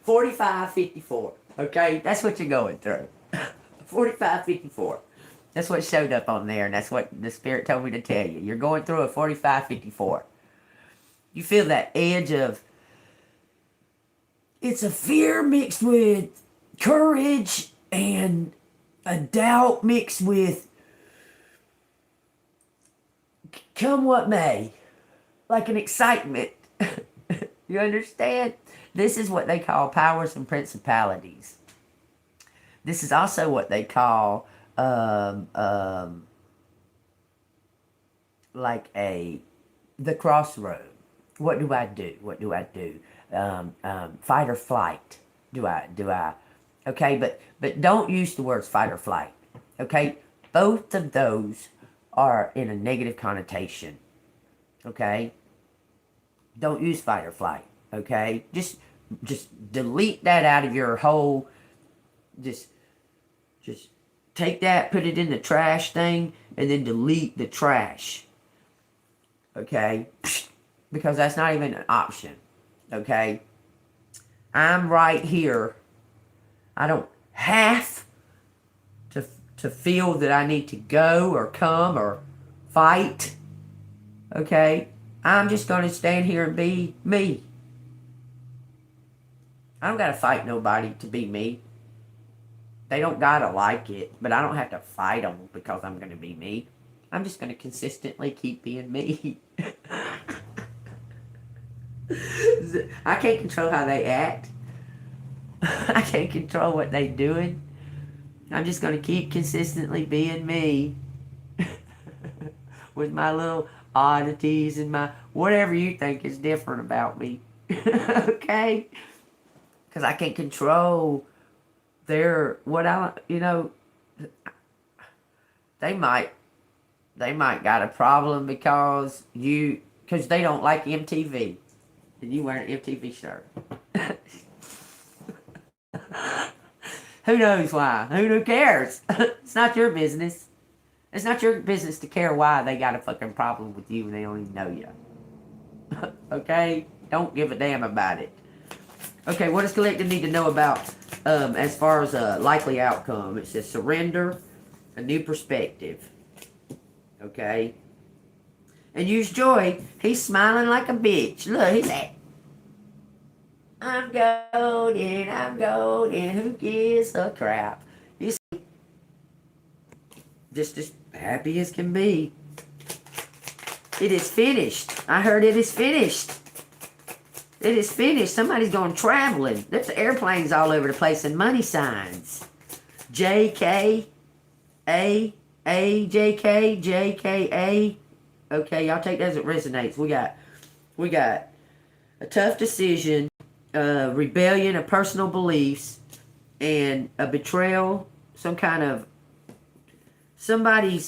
45-54. Okay? That's what you're going through. 45-54. That's what showed up on there, and that's what the Spirit told me to tell you. You're going through a 45-54. You feel that edge of, it's a fear mixed with courage and a doubt mixed with come what may. Like an excitement. You understand? This is what they call powers and principalities. This is also what they call like the crossroad. What do I do? What do I do? Fight or flight. Do I? Okay, but don't use the words fight or flight. Okay, both of those are in a negative connotation. Okay, don't use fight or flight. Okay, just delete that out of your whole. Just take that, put it in the trash thing, and then delete the trash. Okay? Because that's not even an option. Okay? I'm right here. I don't have to feel that I need to go or come or fight. Okay? I'm just going to stand here and be me. I don't got to fight nobody to be me. They don't gotta like it, but I don't have to fight them because I'm going to be me. I'm just going to consistently keep being me. I can't control how they act. I can't control what they're doing. I'm just going to keep consistently being me. With my little oddities and my whatever you think is different about me. Okay? Because I can't control their, what I, they might got a problem because they don't like MTV. And you wear an MTV shirt. Who knows why? Who cares? It's not your business. It's not your business to care why they got a fucking problem with you and they don't even know you. Okay? Don't give a damn about it. Okay, what does collective need to know about as far as a likely outcome? It says surrender, a new perspective. Okay? And use joy. He's smiling like a bitch. Look, he's like, I'm golden, who gives a crap? He's just as happy as can be. It is finished. I heard it is finished. It is finished. Somebody's going traveling. There's airplanes all over the place and money signs. JK, A, JK, JKA. Okay, y'all take that as it resonates. We got a tough decision, rebellion of personal beliefs, and a betrayal, some kind of somebody's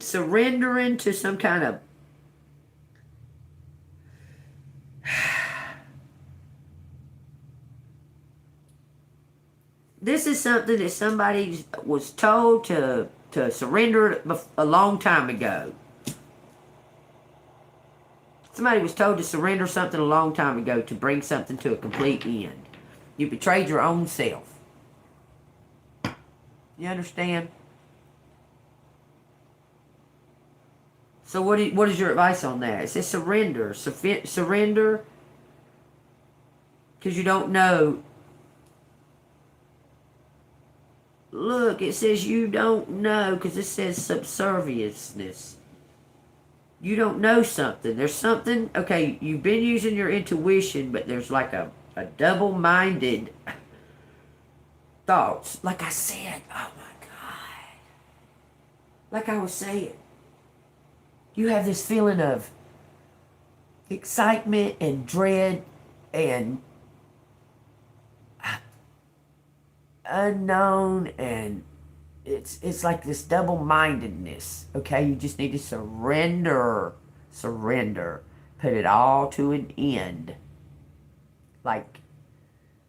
surrendering to some kind of this is something that somebody was told to surrender a long time ago. Somebody was told to surrender something a long time ago to bring something to a complete end. You betrayed your own self. You understand? So what is your advice on that? It says surrender. Surrender because you don't know. Look, it says you don't know because it says subservienceness. You don't know something. There's something, okay, you've been using your intuition, but there's like a double-minded thoughts. Like I said, oh my God. Like I was saying, you have this feeling of excitement and dread and unknown, and it's like this double-mindedness. Okay, you just need to surrender, put it all to an end. Like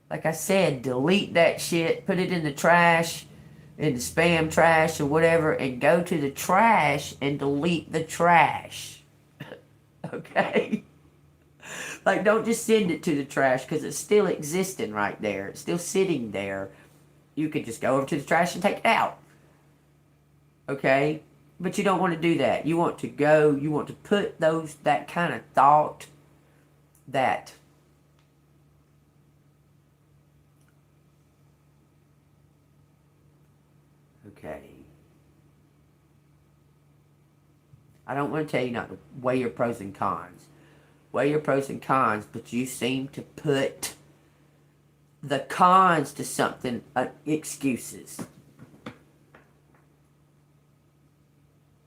I said, delete that shit, put it in the trash, in the spam trash or whatever, and go to the trash and delete the trash. Okay? Like, don't just send it to the trash because it's still existing right there. It's still sitting there. You could just go over to the trash and take it out. Okay? But you don't want to do that. You want to go, you want to put that kind of thought, that okay. I don't want to tell you not to weigh your pros and cons. Weigh your pros and cons, but you seem to put the cons to something, excuses.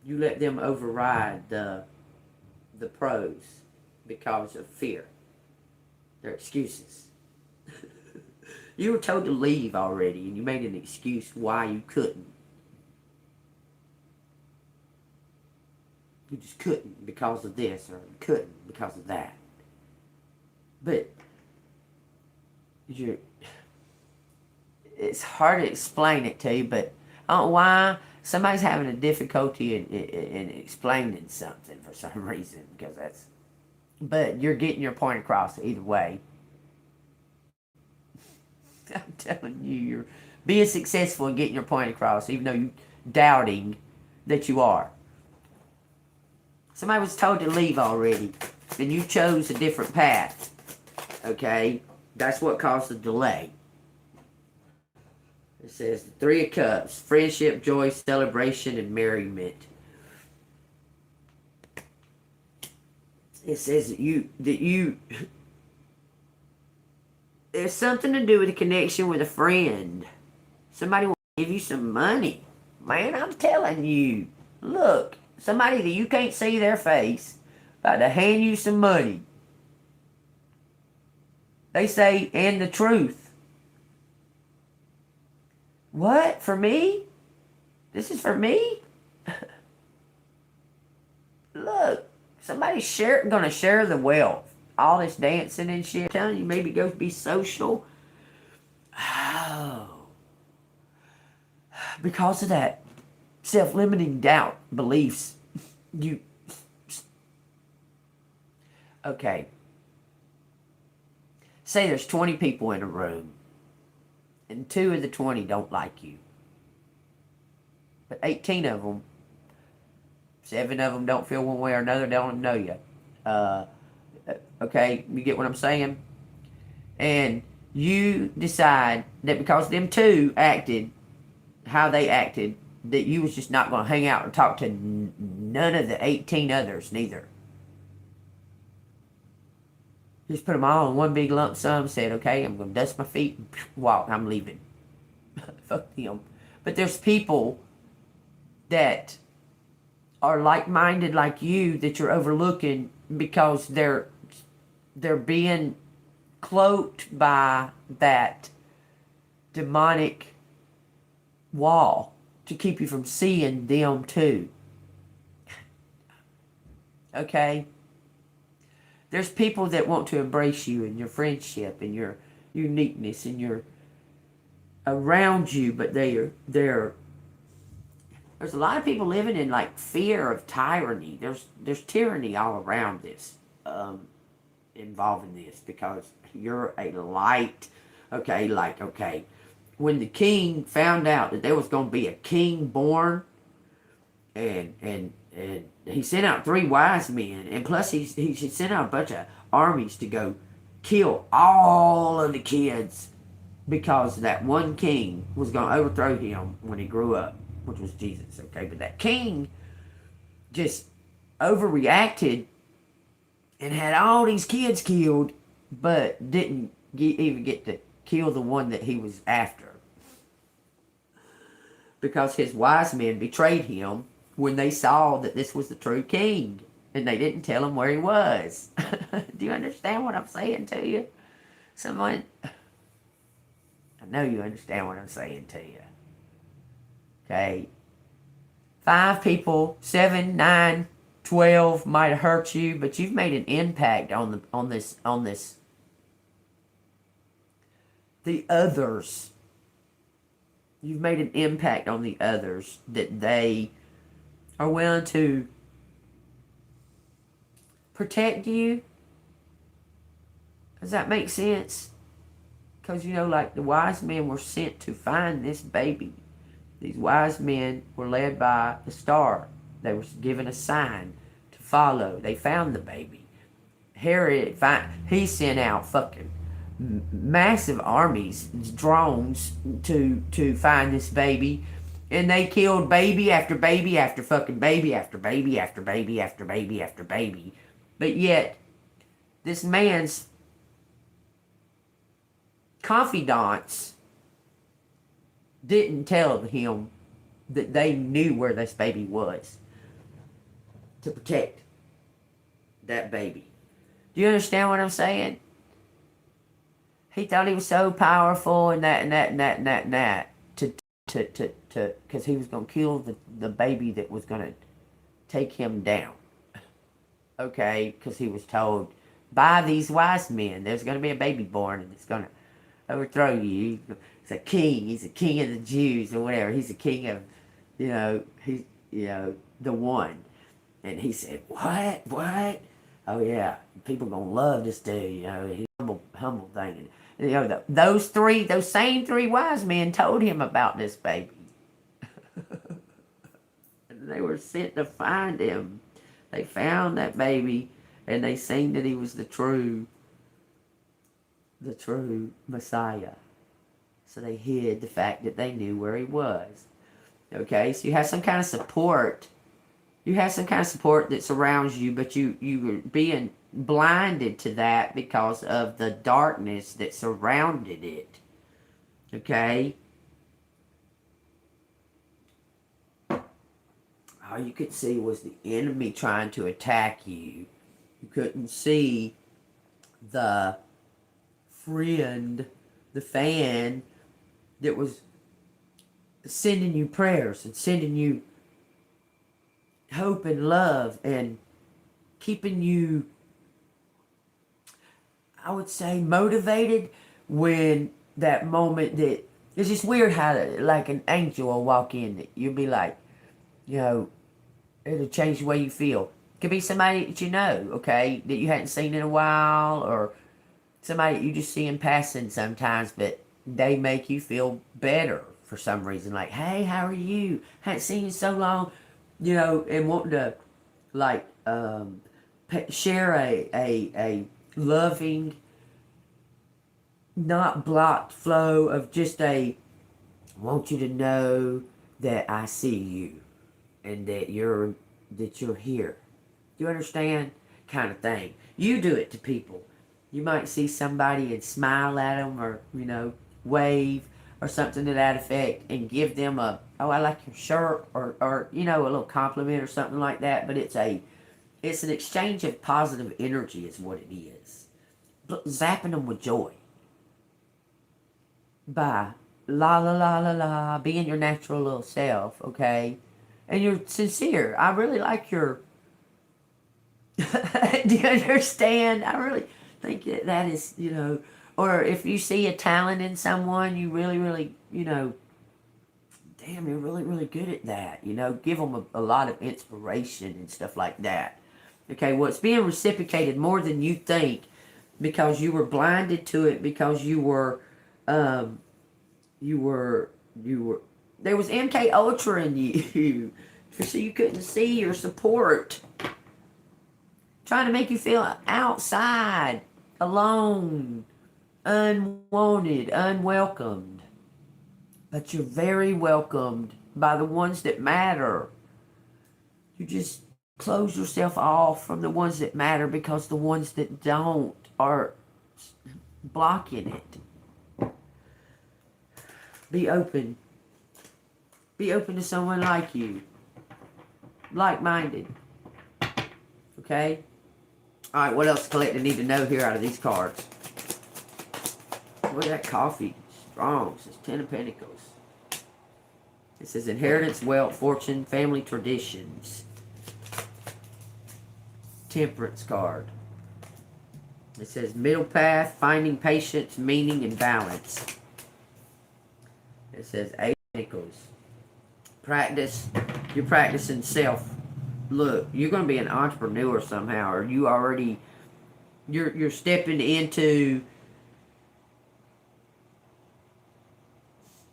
You let them override the pros because of fear. They're excuses. You were told to leave already, and you made an excuse why you couldn't. You just couldn't because of this, or you couldn't because of that. But it's hard to explain it to you, but I don't know why somebody's having a difficulty in explaining something for some reason, because but you're getting your point across either way. I'm telling you, you're being successful in getting your point across, even though you're doubting that you are. Somebody was told to leave already, and you chose a different path. Okay? That's what caused the delay. It says the Three of Cups, friendship, joy, celebration, and merriment. It says that there's something to do with a connection with a friend. Somebody will give you some money. Man, I'm telling you. Look, somebody that you can't see their face about to hand you some money. They say, and the truth. What? For me? This is for me? Look, somebody's gonna share the wealth. All this dancing and shit. I'm telling you, maybe go be social. Oh. Because of that self-limiting doubt, beliefs. Okay. Say there's 20 people in a room, and 2 of the 20 don't like you. But 18 of them, 7 of them don't feel one way or another, they don't know you. Okay, you get what I'm saying? And you decide that because them 2 acted how they acted, that you was just not going to hang out and talk to none of the 18 others, neither. Just put them all in one big lump sum, said, okay, I'm going to dust my feet and walk, I'm leaving. Fuck them. But there's people that are like-minded like you that you're overlooking because they're being cloaked by that demonic wall to keep you from seeing them too. Okay? There's people that want to embrace you and your friendship and your uniqueness and your around you, but there's a lot of people living in like fear of tyranny. There's tyranny all around this, involving this, because you're a light. Okay, when the king found out that there was going to be a king born, and And he sent out 3 wise men, and plus he sent out a bunch of armies to go kill all of the kids because that one king was going to overthrow him when he grew up, which was Jesus, okay? But that king just overreacted and had all these kids killed, but didn't even get to kill the one that he was after. Because his wise men betrayed him when they saw that this was the true king. And they didn't tell him where he was. Do you understand what I'm saying to you? Someone... I know you understand what I'm saying to you. Okay? 5 people, 7, 9, 12 might have hurt you, but you've made an impact on this. The others. You've made an impact on the others that they are willing to protect you. Does that make sense? Because, you know, like the wise men were sent to find this baby. These wise men were led by the star. They were given a sign to follow. They found the baby. Herod, he sent out fucking massive armies, drones, to find this baby. And they killed baby after baby after fucking baby after baby after baby after baby after baby. But yet, this man's confidants didn't tell him that they knew where this baby was to protect that baby. Do you understand what I'm saying? He thought he was so powerful and that because he was going to kill the baby that was going to take him down. Okay, because he was told by these wise men, there's going to be a baby born and it's going to overthrow you. He's a king. He's a king of the Jews or whatever. He's a king of, he's, the one. And he said, what? What? Oh, yeah. People going to love this dude. He's humble thing. And, those same 3 wise men told him about this baby. And they were sent to find him. They found that baby and they seen that he was the true Messiah. So they hid the fact that they knew where he was. Okay, so you have some kind of support. You have some kind of support that surrounds you, but you were being blinded to that because of the darkness that surrounded it. Okay? All you could see was the enemy trying to attack you. You couldn't see the friend, the fan that was sending you prayers and sending you hope and love and keeping you, I would say, motivated when that moment that, it's just weird how like an angel will walk in. You'll be like, it'll change the way you feel. It could be somebody that you know, okay, that you hadn't seen in a while, or somebody you just see in passing sometimes, but they make you feel better for some reason. Like, hey, how are you? Hadn't seen you in so long, and wanting to, like, share a loving, not blocked flow of just I want you to know that I see you and that you're here. Do you understand? Kind of thing. You do it to people. You might see somebody and smile at them or, wave or something to that effect and give them a, oh, I like your shirt or a little compliment or something like that. But it's an exchange of positive energy is what it is. Zapping them with joy. By la la la la la, being your natural little self, okay? And you're sincere. I really like your... Do you understand? I really think that is, or if you see a talent in someone, you really, really, damn, you're really, really good at that. Give them a lot of inspiration and stuff like that. Okay, well, it's being reciprocated more than you think because you were blinded to it because you were, there was MK Ultra in you. So you couldn't see your support. Trying to make you feel outside, alone, unwanted, unwelcomed. But you're very welcomed by the ones that matter. You just close yourself off from the ones that matter because the ones that don't are blocking it. Be open. Be open to someone like you. Like-minded. Okay? Alright, what else collector need to know here out of these cards? Look at that coffee. Strong. It says 10 of Pentacles. It says inheritance, wealth, fortune, family traditions. Temperance card. It says middle path, finding patience, meaning, and balance. It says 8 of Pentacles. Practice. You're practicing self. Look, you're going to be an entrepreneur somehow, or you already, you're stepping into,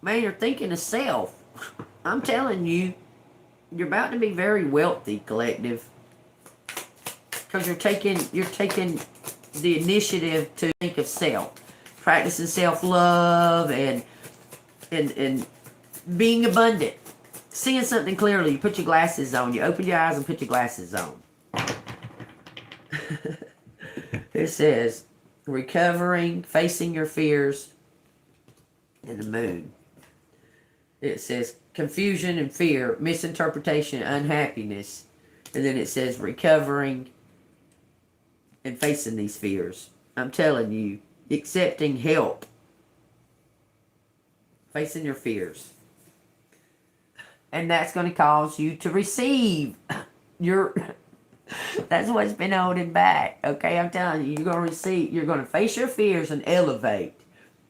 man, you're thinking of self. I'm telling you, you're about to be very wealthy, collective. Because you're taking the initiative to think of self. Practicing self-love and being abundant. Seeing something clearly. You put your glasses on. You open your eyes and put your glasses on. It says, recovering, facing your fears, and the moon. It says, confusion and fear, misinterpretation, unhappiness. And then it says, recovering and facing these fears. I'm telling you, accepting help. Facing your fears. And that's going to cause you to receive your... That's what's been holding back. Okay, I'm telling you, you're going to receive... You're going to face your fears and elevate.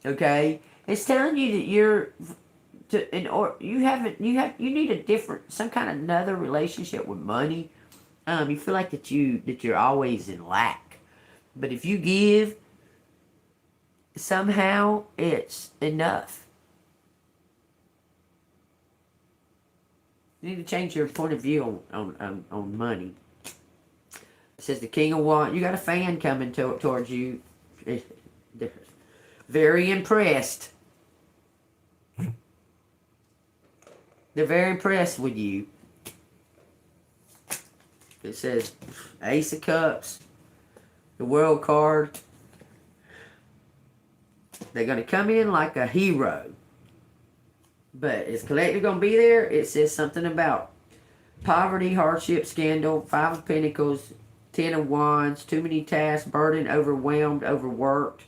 Okay? It's telling you that you're... You need a different... Some kind of another relationship with money. You feel like that you're always in lack. But if you give, somehow it's enough. You need to change your point of view on money. It says the King of Wands. You got a fan coming towards you. They're very impressed. They're very impressed with you. It says Ace of Cups. The World card. They're going to come in like a hero. But is collective going to be there? It says something about poverty, hardship, scandal, 5 of Pentacles, 10 of Wands, too many tasks, burdened, overwhelmed, overworked.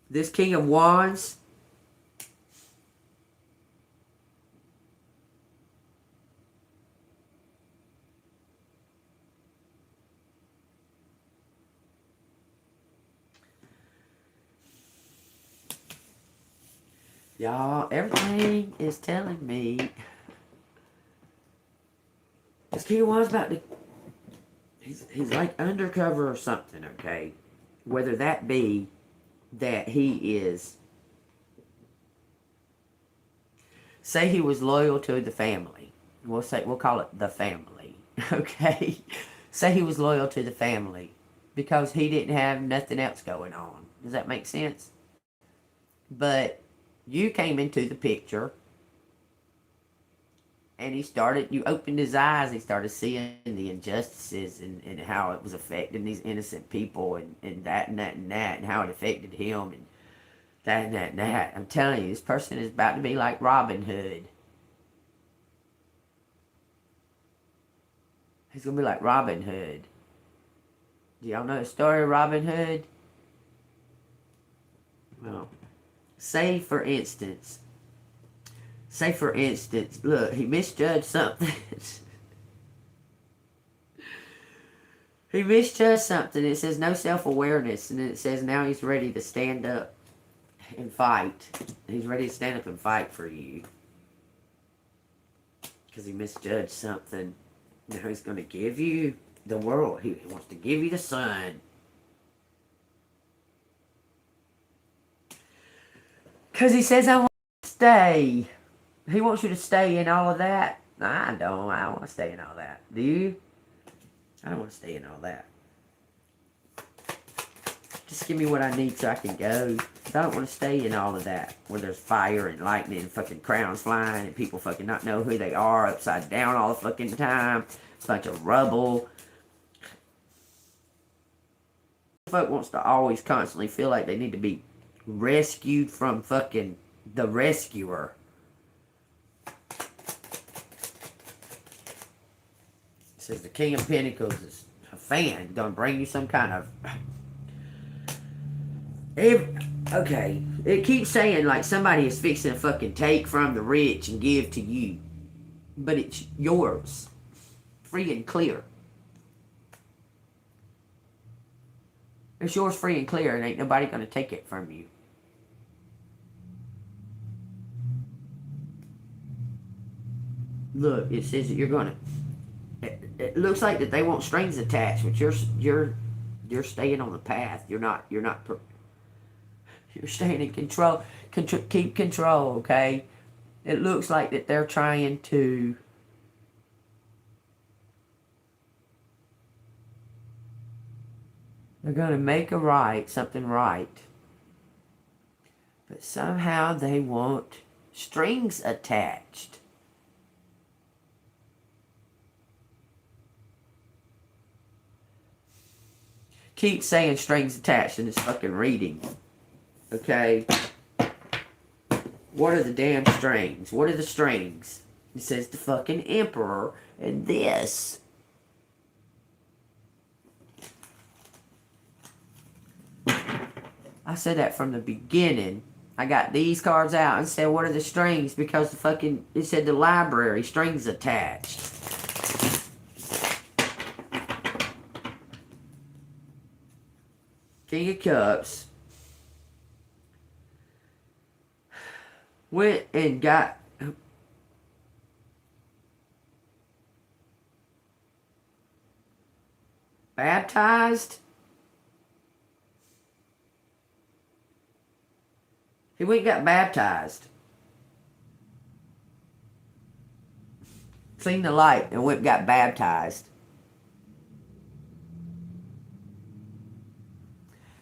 This King of Wands, y'all, everything is telling me this King of Wands about to... He's like undercover or something, okay? Whether that be that he is... Say he was loyal to the family. We'll call it the family, okay? Say he was loyal to the family because he didn't have nothing else going on. Does that make sense? But... you came into the picture and you opened his eyes, he started seeing the injustices and how it was affecting these innocent people and that and that and that and how it affected him and that and that and that. I'm telling you, this person is about to be like Robin Hood. He's going to be like Robin Hood. Do y'all know the story of Robin Hood? Well... Say for instance, look, he misjudged something. He misjudged something. It says no self-awareness. And then it says now he's ready to stand up and fight. He's ready to stand up and fight for you. Because he misjudged something. Now he's going to give you the world. He wants to give you the sun. Because he says, I want to stay. He wants you to stay in all of that. I don't want to stay in all that. Do you? I don't want to stay in all that. Just give me what I need so I can go. I don't want to stay in all of that. Where there's fire and lightning and fucking crowns flying and people fucking not know who they are upside down all the fucking time. A bunch of rubble. Folk wants to always constantly feel like they need to be rescued from fucking the rescuer. It says the King of Pentacles is a fan. Gonna bring you some kind of... Okay, it keeps saying like somebody is fixing to fucking take from the rich and give to you. But it's yours. Free and clear. It's yours free and clear and ain't nobody gonna take it from you. Look, it says that you're gonna... It looks like that they want strings attached, but you're staying on the path. You're staying in control. Keep control, okay? It looks like that they're trying to... They're going to make something right. But somehow they want strings attached. Keep saying strings attached in this fucking reading. Okay? What are the damn strings? What are the strings? It says the fucking Emperor and this. I said that from the beginning. I got these cards out and said, what are the strings? Because the fucking, it said the library, strings attached. King of Cups. Went and got... baptized. He went and got baptized. Seen the light and went and got baptized.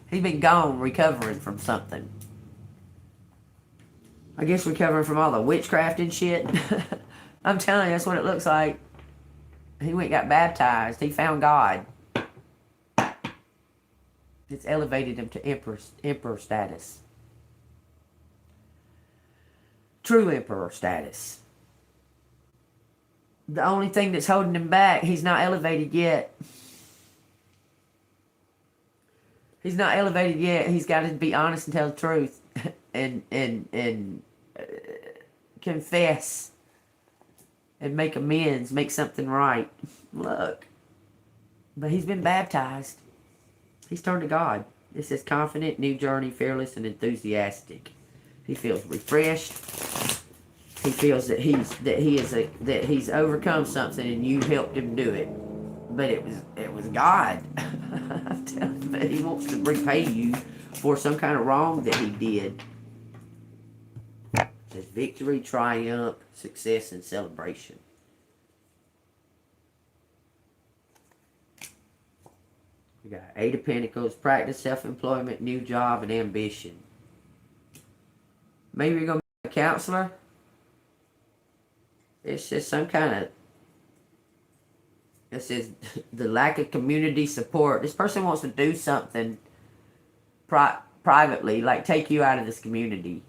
He's been gone recovering from something. I guess recovering from all the witchcraft and shit. I'm telling you, that's what it looks like. He went and got baptized. He found God. It's elevated him to emperor status. True emperor status. The only thing that's holding him back, he's not elevated yet. He's not elevated yet. He's got to be honest and tell the truth. and confess. And make amends. Make something right. Look. But he's been baptized. He's turned to God. It says confident, new journey, fearless, and enthusiastic. He feels refreshed. He feels that he's overcome something and you helped him do it. But it was God. I'm telling you, but he wants to repay you for some kind of wrong that he did. It says victory, triumph, success, and celebration. We got 8 of Pentacles, practice, self-employment, new job, and ambition. Maybe you're going to be a counselor. It's just some kind of... It says the lack of community support. This person wants to do something privately, like take you out of this community.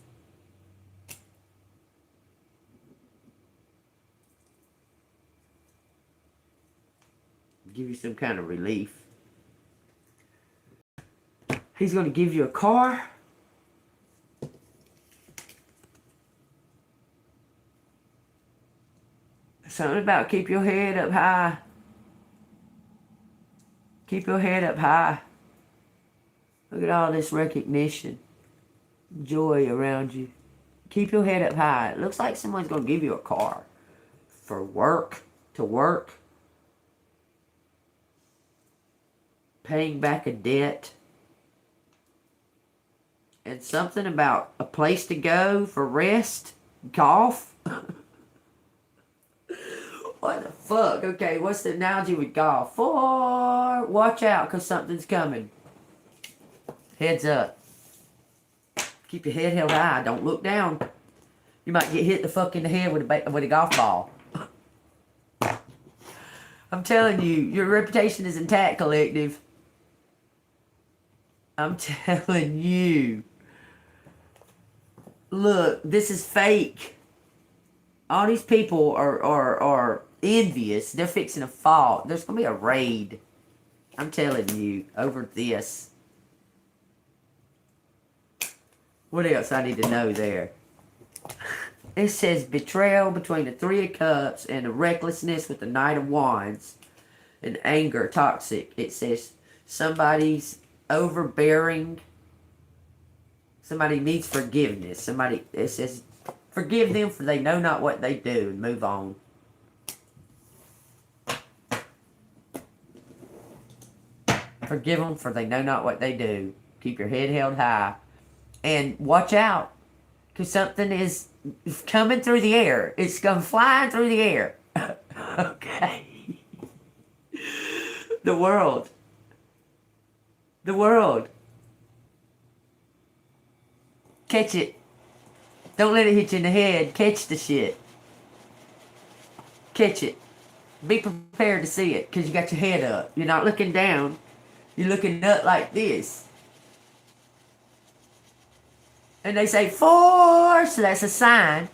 Give you some kind of relief. He's going to give you a car. Something about keep your head up high. Keep your head up high. Look at all this recognition. Joy around you. Keep your head up high. It looks like someone's going to give you a car. For work. To work. Paying back a debt. And something about a place to go for rest. Golf? What the fuck? Okay, what's the analogy with golf? Watch out, because something's coming. Heads up. Keep your head held high. Don't look down. You might get hit the fuck in the head with a golf ball. I'm telling you, your reputation is intact, collective. I'm telling you. Look, this is fake. All these people are envious. They're fixing to fall. There's going to be a raid. I'm telling you, over this. What else I need to know there? It says betrayal between the Three of Cups and the recklessness with the Knight of Wands and anger, toxic. It says somebody's overbearing. Somebody needs forgiveness. It says forgive them for they know not what they do and move on. Forgive them for they know not what they do. Keep your head held high. And watch out. Because something is coming through the air. It's going flying through the air. Okay. The world. The world. Catch it. Don't let it hit you in the head. Catch the shit. Catch it. Be prepared to see it because you got your head up. You're not looking down. You're looking up like this. And they say, 4, so that's a sign.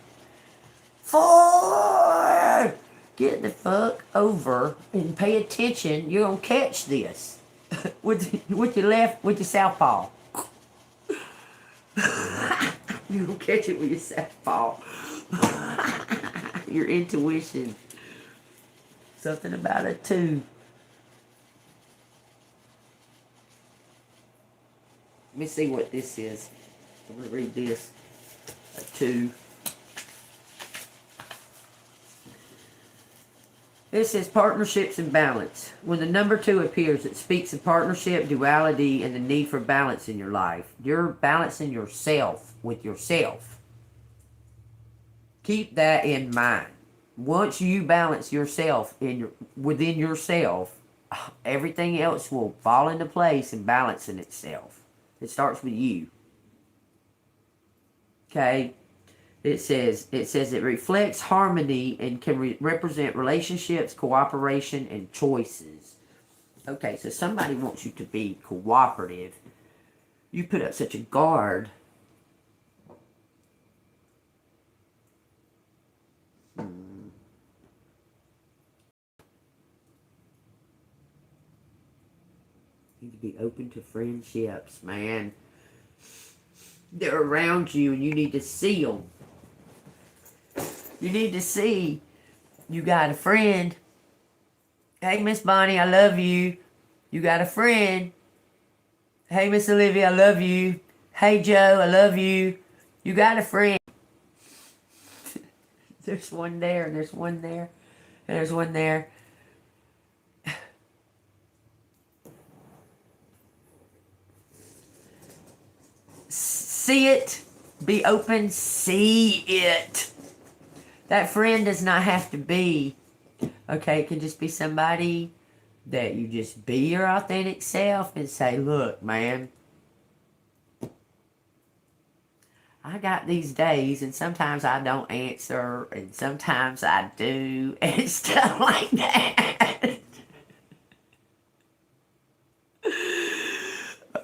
4! Get the fuck over and pay attention. You're going to catch this. with your southpaw. You're going to catch it with your southpaw. Your intuition. Something about a 2. Let me see what this is. I'm going to read this. A 2. It says partnerships and balance. When the number 2 appears, it speaks of partnership, duality, and the need for balance in your life. You're balancing yourself with yourself. Keep that in mind. Once you balance yourself within yourself, everything else will fall into place and balance in itself. It starts with you. Okay? It says it reflects harmony and can represent relationships, cooperation, and choices. Okay, so somebody wants you to be cooperative. You put up such a guard. You need to be open to friendships, man. They're around you and you need to see them. You need to see you got a friend. Hey, Miss Bonnie, I love you. You got a friend. Hey, Miss Olivia, I love you. Hey, Joe, I love you. You got a friend. There's one there, and there's one there, and there's one there. See it. Be open. See it. That friend does not have to be, okay, it can just be somebody that you just be your authentic self and say, look, man, I got these days and sometimes I don't answer and sometimes I do and stuff like that.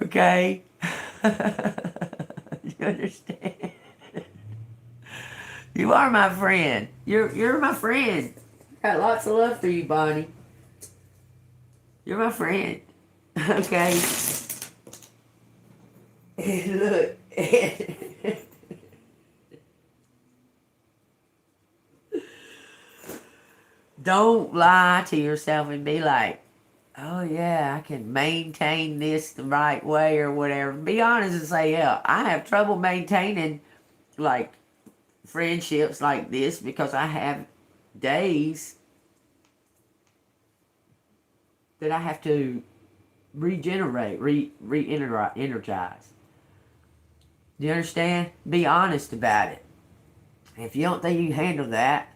Okay? You understand? You are my friend. You're my friend. I got lots of love for you, Bonnie. You're my friend. Okay? Look. Don't lie to yourself and be like, oh yeah, I can maintain this the right way or whatever. Be honest and say, yeah, I have trouble maintaining like friendships like this because I have days that I have to regenerate, re-energize. Do you understand? Be honest about it. If you don't think you can handle that,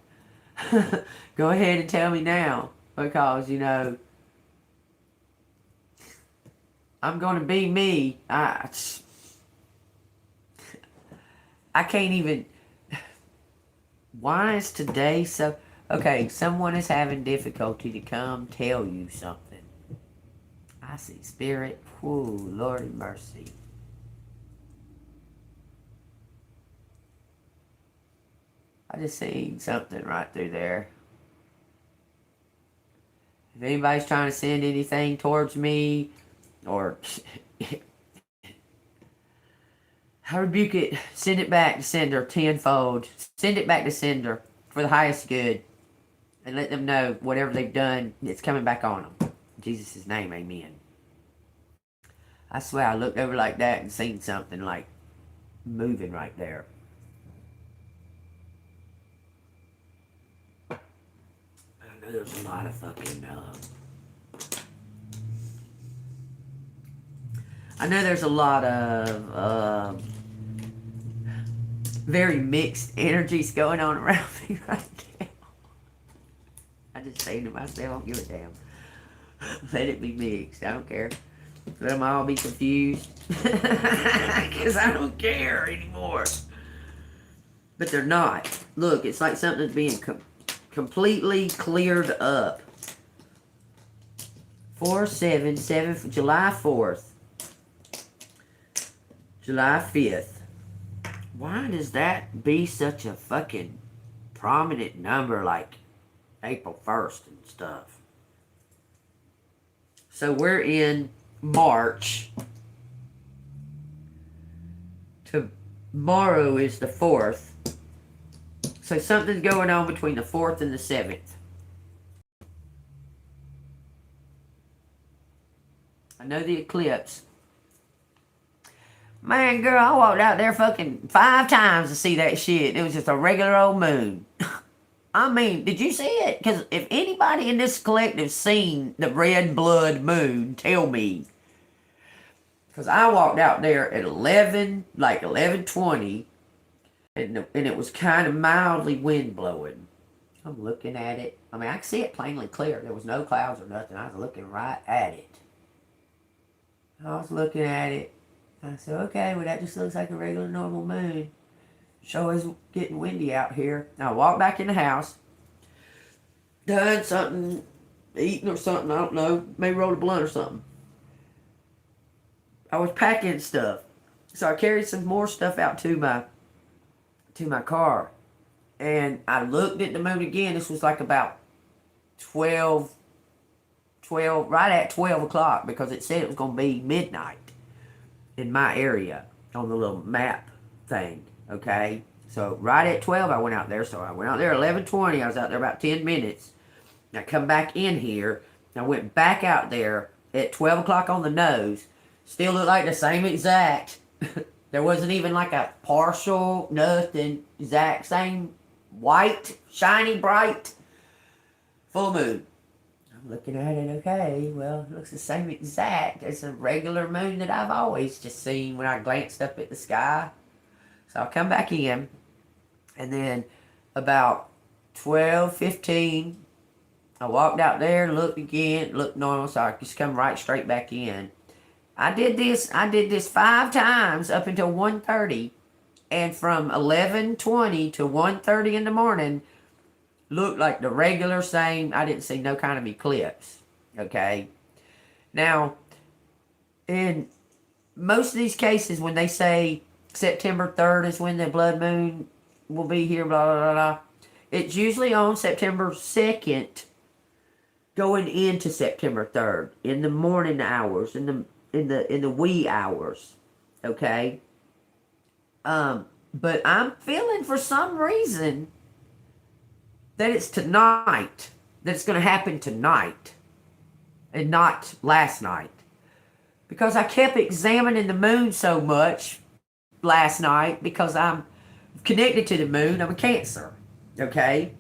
go ahead and tell me now. Because, you know, I'm going to be me. I can't even... Why is today so... Okay, someone is having difficulty to come tell you something. I see spirit. Whoa, Lord have mercy. I just seen something right through there. If anybody's trying to send anything towards me, or I rebuke it, send it back to sender tenfold. Send it back to sender for the highest good. And let them know whatever they've done, it's coming back on them. In Jesus' name, amen. I swear I looked over like that and seen something like moving right there. I know there's a lot of fucking... I know there's a lot of very mixed energies going on around me right now. I just say to myself, I don't give a damn. Let it be mixed. I don't care. Let them all be confused. Because I don't care anymore. But they're not. Look, it's like something's being completely cleared up. 4/7, July 4th. July 5th. Why does that be such a fucking prominent number like April 1st and stuff? So we're in March. Tomorrow is the 4th. So something's going on between the 4th and the 7th. I know the eclipse. Man, girl, I walked out there fucking 5 times to see that shit. It was just a regular old moon. I mean, did you see it? Because if anybody in this collective seen the red blood moon, tell me. Because I walked out there at 11:20, and it was kind of mildly wind blowing. I'm looking at it. I mean, I could see it plainly clear. There was no clouds or nothing. I was looking right at it. I was looking at it. I said, okay, well, that just looks like a regular normal moon. Sure is getting windy out here. Now, I walked back in the house. Done something, eating or something, I don't know. Maybe rolled a blunt or something. I was packing stuff. So I carried some more stuff out to my car. And I looked at the moon again. This was like about 12, right at 12 o'clock, because it said it was going to be midnight in my area on the little map thing, okay? So right at 12 I went out there. So I went out there at 11:20. I was out there about 10 minutes. I come back in here. I went back out there at 12 o'clock on the nose. Still looked like the same exact. There wasn't even like a partial, nothing. Exact same white, shiny, bright, full moon. I'm looking at it, okay, well, it looks the same exact as a regular moon that I've always just seen when I glanced up at the sky. So I'll come back in, and then about 12:15, I walked out there, looked again, looked normal, so I just come right straight back in. I did this 5 times up until 1:30, and from 11:20 to 1:30 in the morning, looked like the regular same. I didn't see no kind of eclipse. Okay. Now, in most of these cases, when they say September 3rd is when the blood moon will be here, blah, blah, blah, blah, it's usually on September 2nd, going into September 3rd, in the morning hours, in the wee hours. Okay. But I'm feeling for some reason that it's tonight, that it's going to happen tonight, and not last night. Because I kept examining the moon so much last night, because I'm connected to the moon. I'm a Cancer, okay?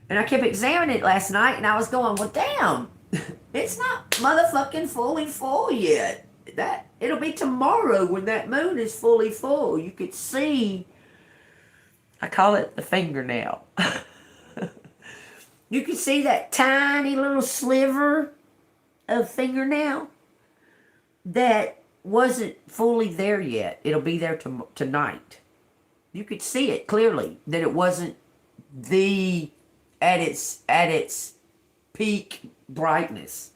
And I kept examining it last night, and I was going, well, damn, it's not motherfucking fully full yet. It'll be tomorrow when that moon is fully full. You could see I call it the fingernail. You can see that tiny little sliver of fingernail that wasn't fully there yet. It'll be there tonight. You could see it clearly that it wasn't at its peak brightness.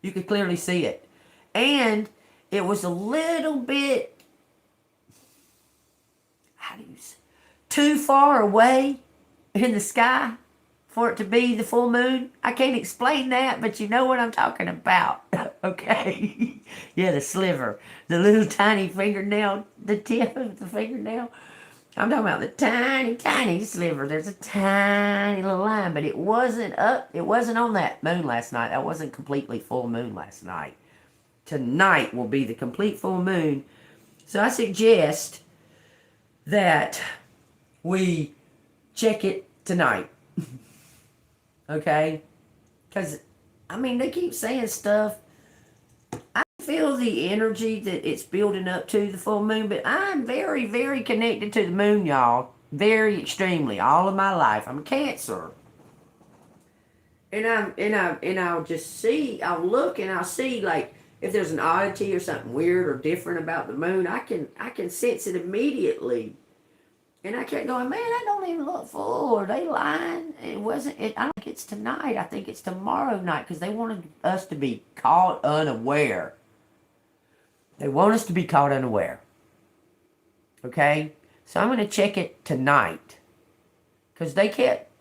You could clearly see it. And it was a little bit, how do you say, too far away in the sky for it to be the full moon. I can't explain that, but you know what I'm talking about. Okay. Yeah, the sliver. The little tiny fingernail, the tip of the fingernail. I'm talking about the tiny, tiny sliver. There's a tiny little line, but it wasn't on that moon last night. That wasn't completely full moon last night. Tonight will be the complete full moon. So I suggest that we check it tonight. Okay? Because, I mean, they keep saying stuff. I feel the energy that it's building up to the full moon, but I'm very, very connected to the moon, y'all. Very extremely. All of my life. I'm a Cancer. And I'll just see, I'll look and I'll see, like, if there's an oddity or something weird or different about the moon, I can sense it immediately. And I kept going, man, that don't even look full. Are they lying? It wasn't. I don't think it's tonight. I think it's tomorrow night because they wanted us to be caught unaware. They want us to be caught unaware. Okay? So I'm going to check it tonight. Because they kept,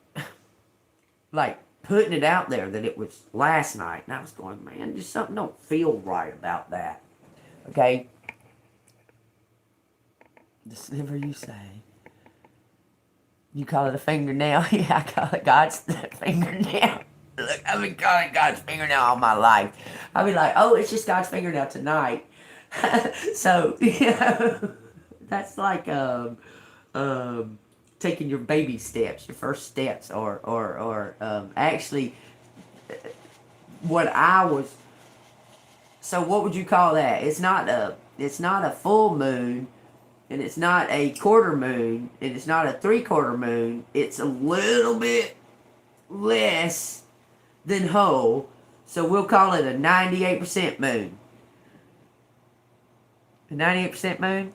like, putting it out there that it was last night. And I was going, man, just something don't feel right about that. Okay? The sliver, you say. You call it a fingernail? Yeah, I call it God's fingernail. Look, I've been calling it God's fingernail all my life. I'll be like, oh, it's just God's fingernail tonight. So, you know, that's like taking your baby steps, your first steps, or actually what I was. So what would you call that? It's not a full moon. And it's not a quarter moon, and it's not a 3/4 moon. It's a little bit less than whole, so we'll call it a 98% moon. A 98% moon?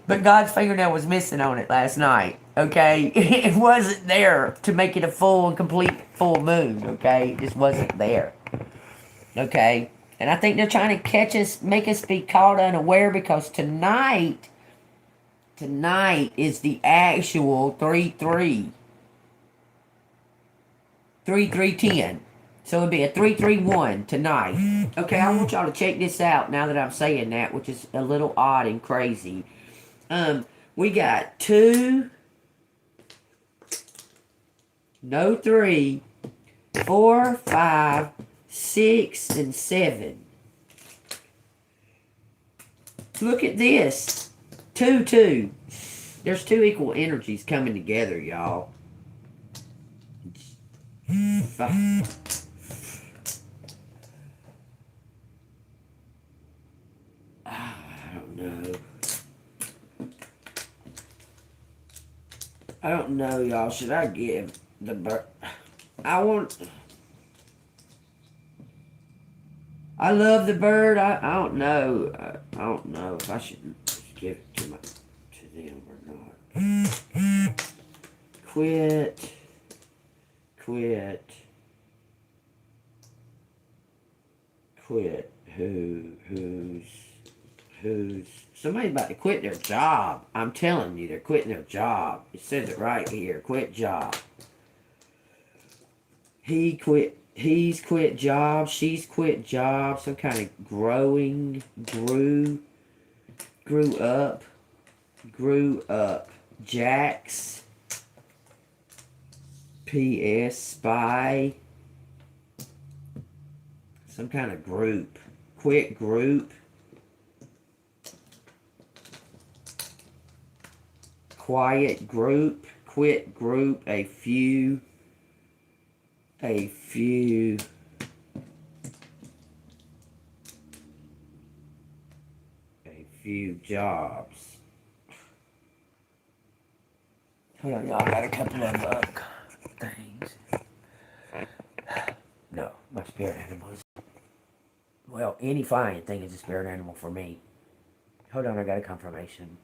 But God's fingernail was missing on it last night, okay? It wasn't there to make it a full and complete full moon, okay? It just wasn't there, okay? And I think they're trying to catch us, make us be caught unaware because tonight is the actual 3/3. 3/3/10. So it'd be a 3/3/1 tonight. Okay, I want y'all to check this out now that I'm saying that, which is a little odd and crazy. We got 2, no 3, 4, 5, 6, and 7. Look at this. 2, 2. There's 2 equal energies coming together, y'all. I don't know. I don't know, y'all. Should I give the bird? I love the bird. I don't know. I don't know if I should give it to them or not. Quit. Who's somebody about to quit their job. I'm telling you, they're quitting their job. It says it right here. Quit job. He's quit job. She's quit job. Some kind of grew up. Jax. P.S. Spy. Some kind of group. Quit group. Quiet group. Quit group. A few jobs. Hold on, y'all. I got a couple of things. No, my spirit animals. Well, any flying thing is a spirit animal for me. Hold on, I got a confirmation.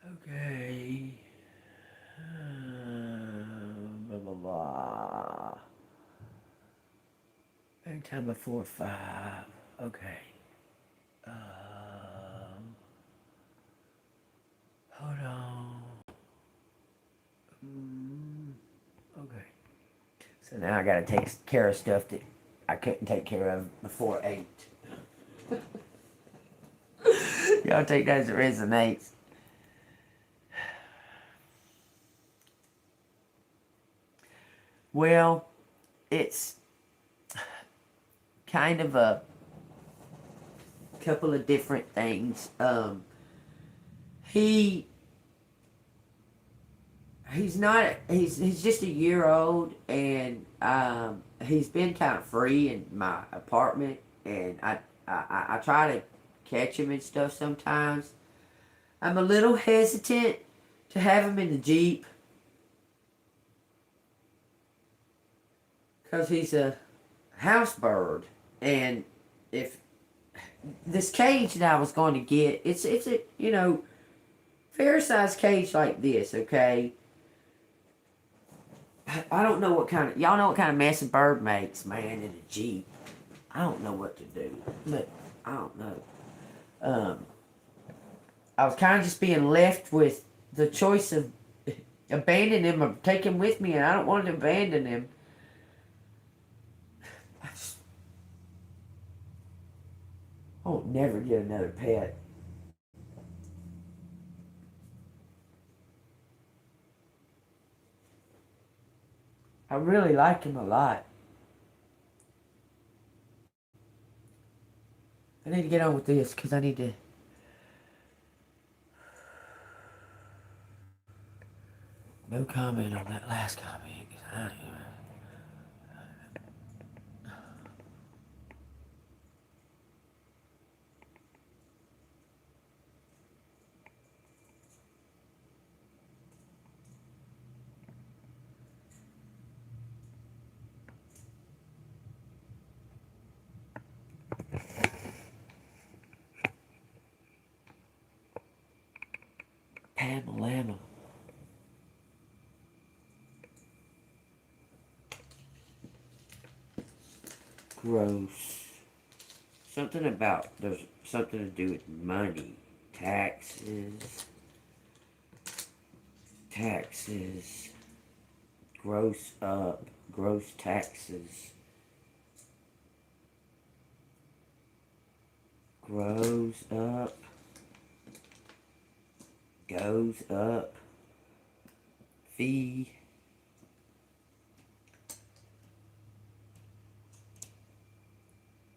Okay. Blah, blah, blah. Anytime before 5. Okay. Hold on. Okay. So now I gotta take care of stuff that I couldn't take care of before 8. Y'all take that as it resonates. Well, it's kind of a couple of different things. He's just a year old, and he's been kind of free in my apartment, and I try to catch him and stuff sometimes. I'm a little hesitant to have him in the Jeep because he's a house bird, and if this cage that I was going to get, it's a fair size cage like this, okay. I don't know what kind of, y'all know what kind of mess a bird makes, man, in a Jeep. I don't know what to do, but I don't know. I was kind of just being left with the choice of abandoning him or taking him with me, and I don't want to abandon him. I won't never get another pet. I really like him a lot. I need to get on with this because I need to. No comment on that last comment. Pamalama. Gross. Something about, there's something to do with money. Taxes. Gross up. Gross taxes. Grows up. Goes up. Fee.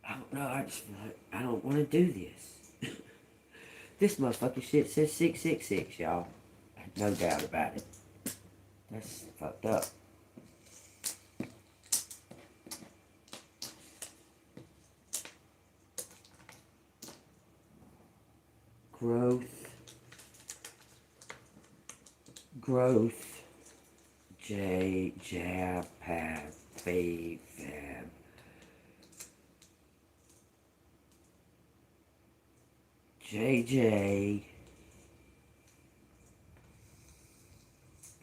I don't know, I don't want to do this. This motherfucking shit says 666, y'all. No doubt about it. That's fucked up. Growth. Jab, pab, fab. JJ.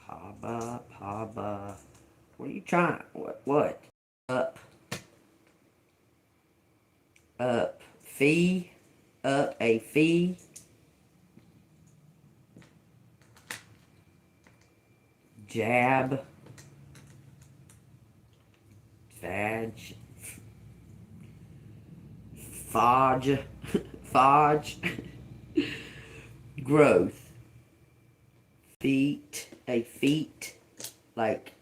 Paba. What are you trying? What? Up. Fee. Up a fee. Jab. Fadge. Fodge. Growth. Feet. A feet. Like.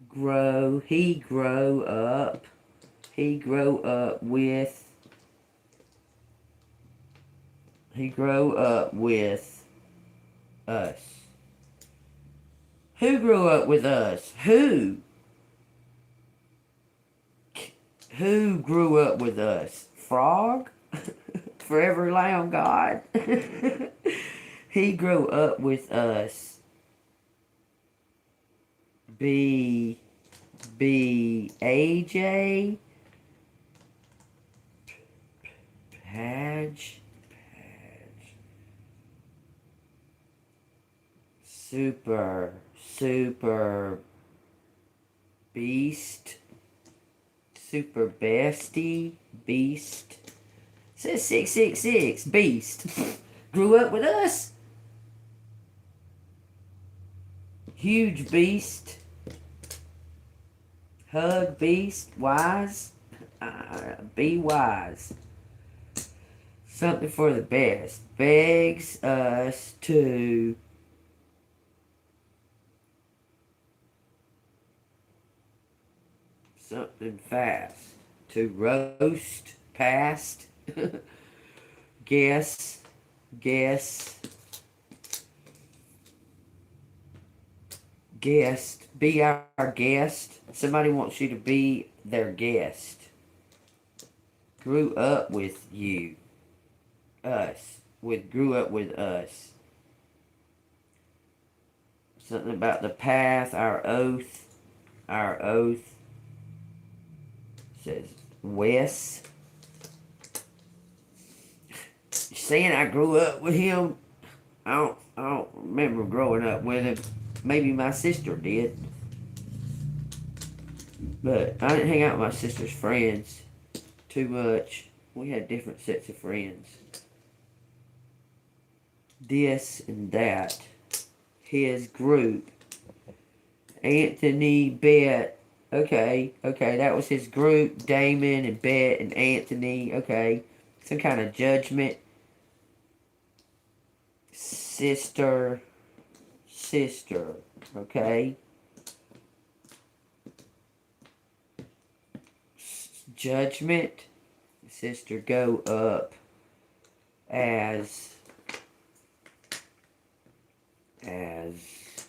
Grow. He grow up. He grow up with us. Who grew up with us? Who? Who grew up with us? Frog? forever lie on God. He grew up with us. AJ Padge Super Beast Super Bestie Beast says 666 Beast grew up with us. Huge Beast Hug Beast Wise be wise. Something for the best. Begs us to something fast. To roast past. Guess. Guest. Be our guest. Somebody wants you to be their guest. Grew up with you. Us. Grew up with us. Something about the path, our oath. Says Wes. Saying I grew up with him. I don't remember growing up with him. Maybe my sister did. But I didn't hang out with my sister's friends too much. We had different sets of friends. This and that. His group. Anthony, Bet. Okay, that was his group. Damon and Bet and Anthony. Okay. Some kind of judgment. Sister. Okay. Judgment. Sister go up as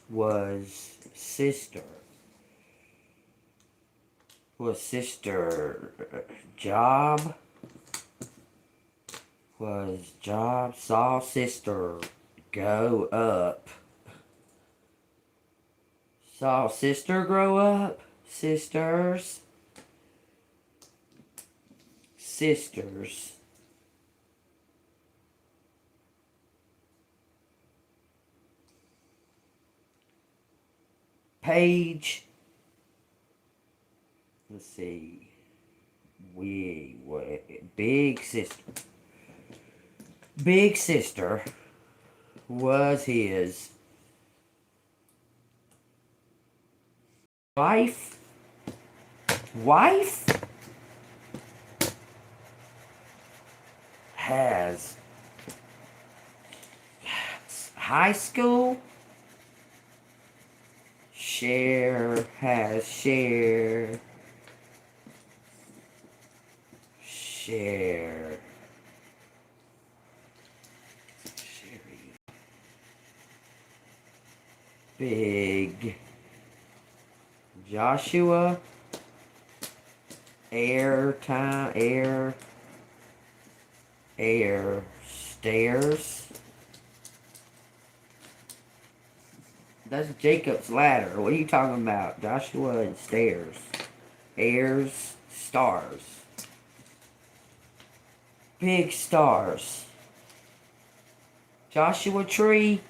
was sister. Was sister job? Was job. Saw sister go up. Saw sister grow up. Sisters. Page. Let's see. Big sister was his wife has high school. Share. Big Joshua. Air stairs. That's Jacob's ladder. What are you talking about? Joshua and stairs. Airs, stars. Big stars. Joshua tree.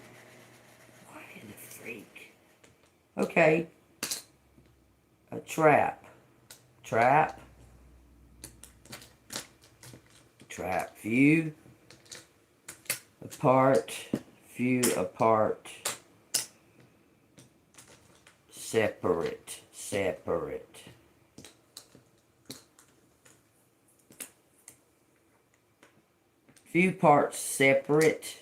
What in the freak? Okay. A trap. Trap view. Apart. Separate. Few parts separate.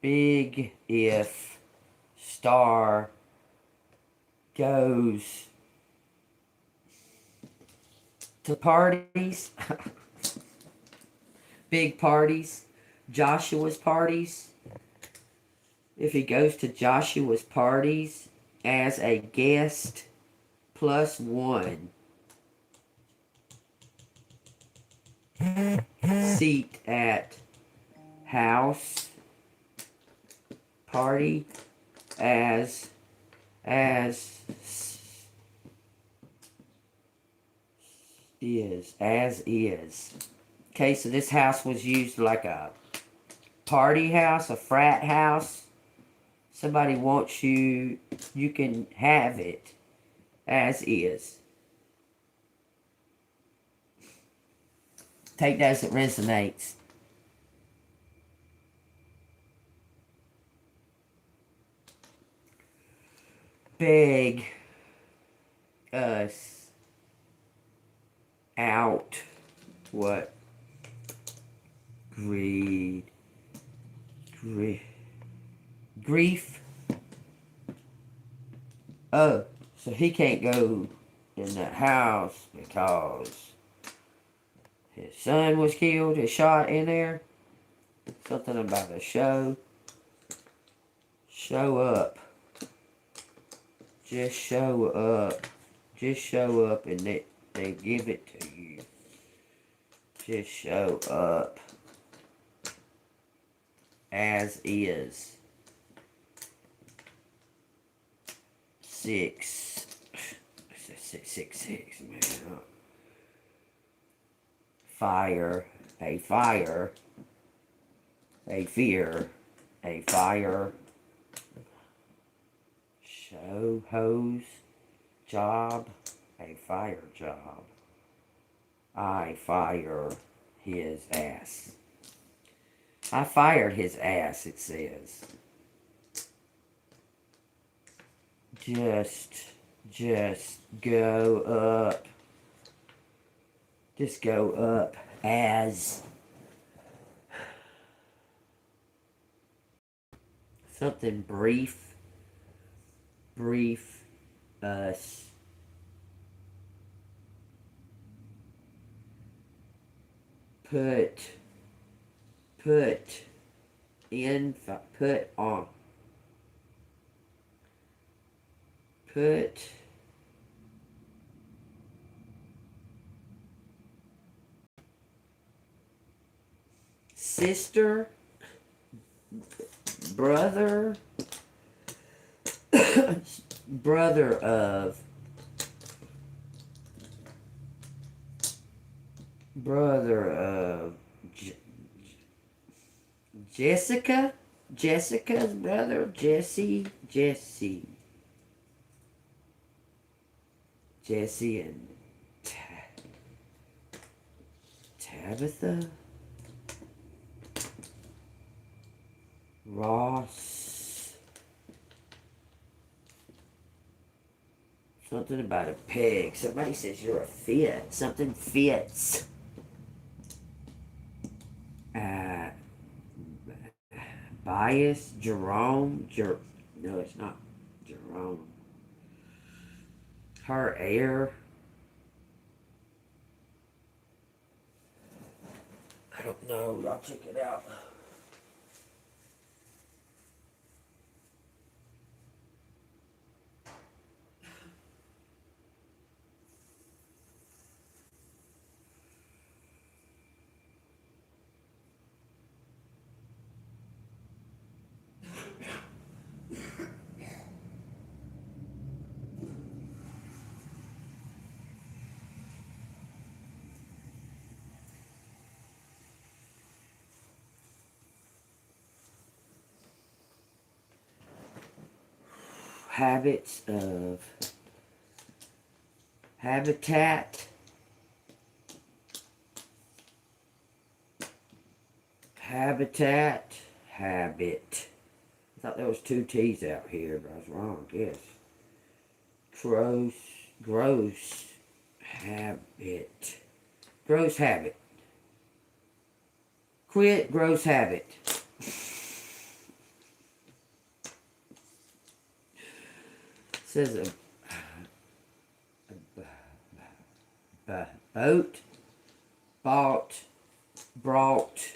Big if star goes to parties. Big parties. Joshua's parties. If he goes to Joshua's parties as a guest, +1. seat at house party as is. Okay, so this house was used like a party house, a frat house. Somebody wants you, you can have it as is. Take that as it resonates. Beg us out what grief. Oh, so he can't go in that house because his son was killed, his shot in there. Something about a show. Show up. Just show up. Just show up and they give it to you. Just show up. As is. 6. 6, man. Fire. A fire. A fear. A fire. Show, hose, job, a fire job. I fire his ass. I fired his ass, it says. Just go up. Just go up as something brief us put in put on put sister brother brother of Jessica's brother, Jesse and Tabitha, Ross, something about a pig. Somebody says you're a fit. Something fits. Bias, Jerome, no, it's not Jerome. Her heir. I don't know. I'll check it out. Habits of habitat, habit. I thought there was 2 T's out here, but I was wrong, I guess. Gross habit. Gross habit. Quit gross habit. Says a boat, bought, brought,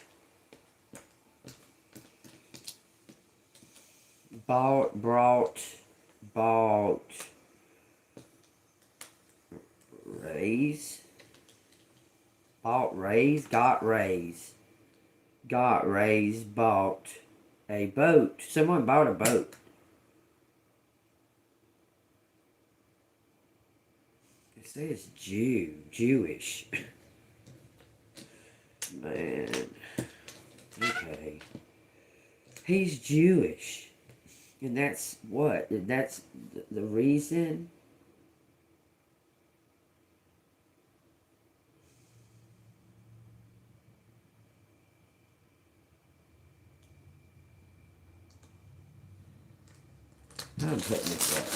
raise, got raised. Got raised, bought a boat. Someone bought a boat. It says Jewish. Man. Okay. He's Jewish. And that's what? That's the reason? I'm putting this up.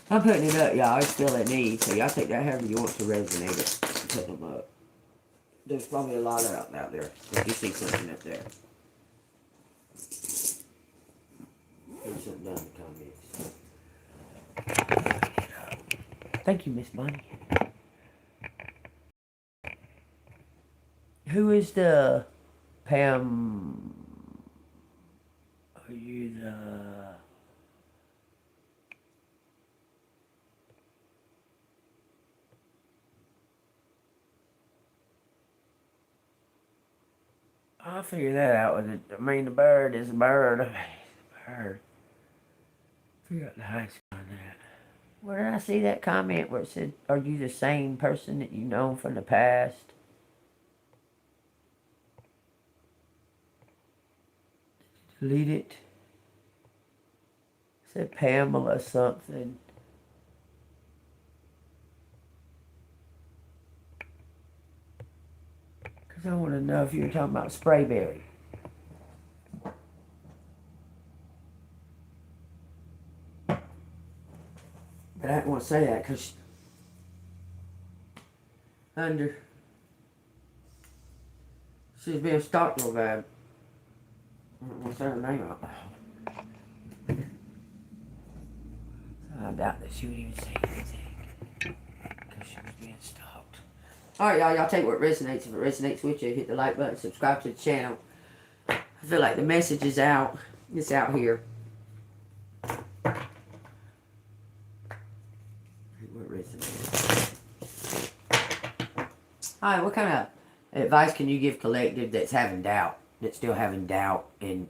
I'm putting it up, y'all. It's still at need, so y'all take that however you want to resonate it. I'm putting them up. There's probably a lot out there. If you see something up there. There's something down in the comments. Thank you, Miss Bonnie. Who is the Pam? Are you the? I'll figure that out with it. I mean, the bird is a bird. I mean, the bird. Figure out the high school on that. Where did I see that comment where it said, "Are you the same person that you know from the past?" Delete it. It said Pamela something. Because I want to know if you were talking about Sprayberry. But I didn't want to say that because she's being stalked real bad. I don't want to say her name out loud. I doubt that she would even say anything because she was being stalked. Alright, y'all take what resonates. If it resonates with you, hit the like button, subscribe to the channel. I feel like the message is out. It's out here. What resonates? Alright, what kind of advice can you give collective that's having doubt? That's still having doubt and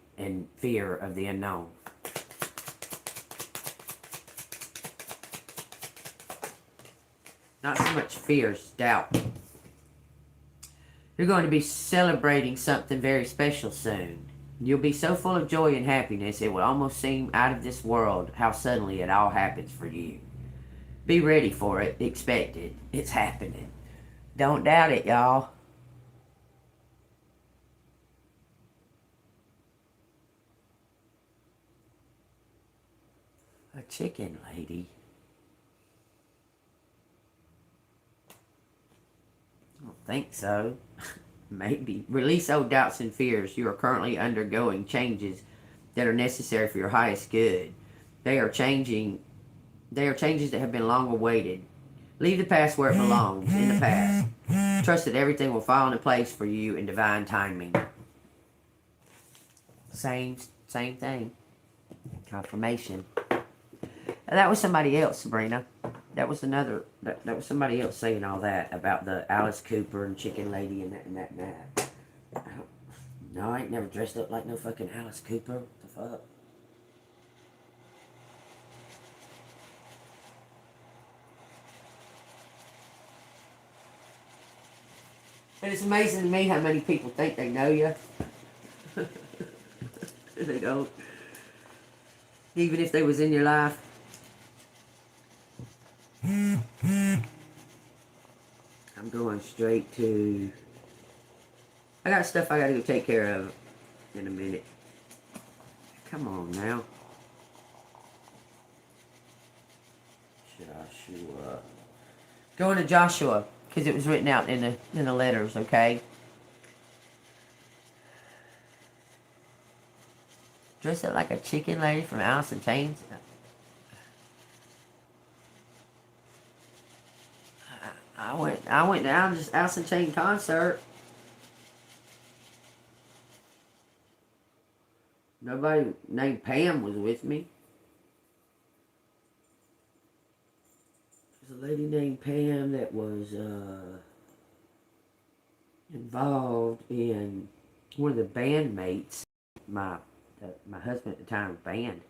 fear of the unknown? Not so much fear, it's doubt. You're going to be celebrating something very special soon. You'll be so full of joy and happiness, it will almost seem out of this world how suddenly it all happens for you. Be ready for it. Expect it. It's happening. Don't doubt it, y'all. A chicken lady. I don't think so. Maybe. Release old doubts and fears. You are currently undergoing changes that are necessary for your highest good. They are changes that have been long awaited. Leave the past where it belongs, in the past. Trust that everything will fall into place for you in divine timing. Same thing. Confirmation. That was somebody else, Sabrina. That was that was somebody else saying all that about the Alice Cooper and Chicken Lady and that. No, I ain't never dressed up like no fucking Alice Cooper. What the fuck? And it's amazing to me how many people think they know you. They don't. Even if they was in your life. I'm going straight to... I got stuff I gotta go take care of in a minute. Come on now. Joshua. Going to Joshua, because it was written out in the letters, okay? Dress up like a chicken lady from Alice in Chains. I went down to Alice in Chains concert. Nobody named Pam was with me. There's a lady named Pam that was involved in one of the bandmates. My husband at the time band.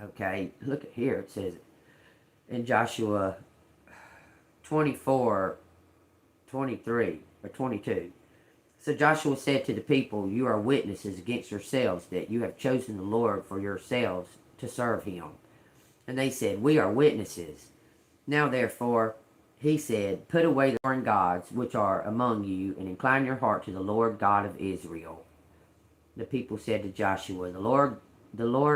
Okay, look at here. It says in Joshua 24, 23 or 22. So Joshua said to the people, you are witnesses against yourselves that you have chosen the Lord for yourselves to serve him. And they said, we are witnesses. Now therefore, he said, put away the foreign gods which are among you, and incline your heart to the Lord God of Israel. The people said to Joshua, the Lord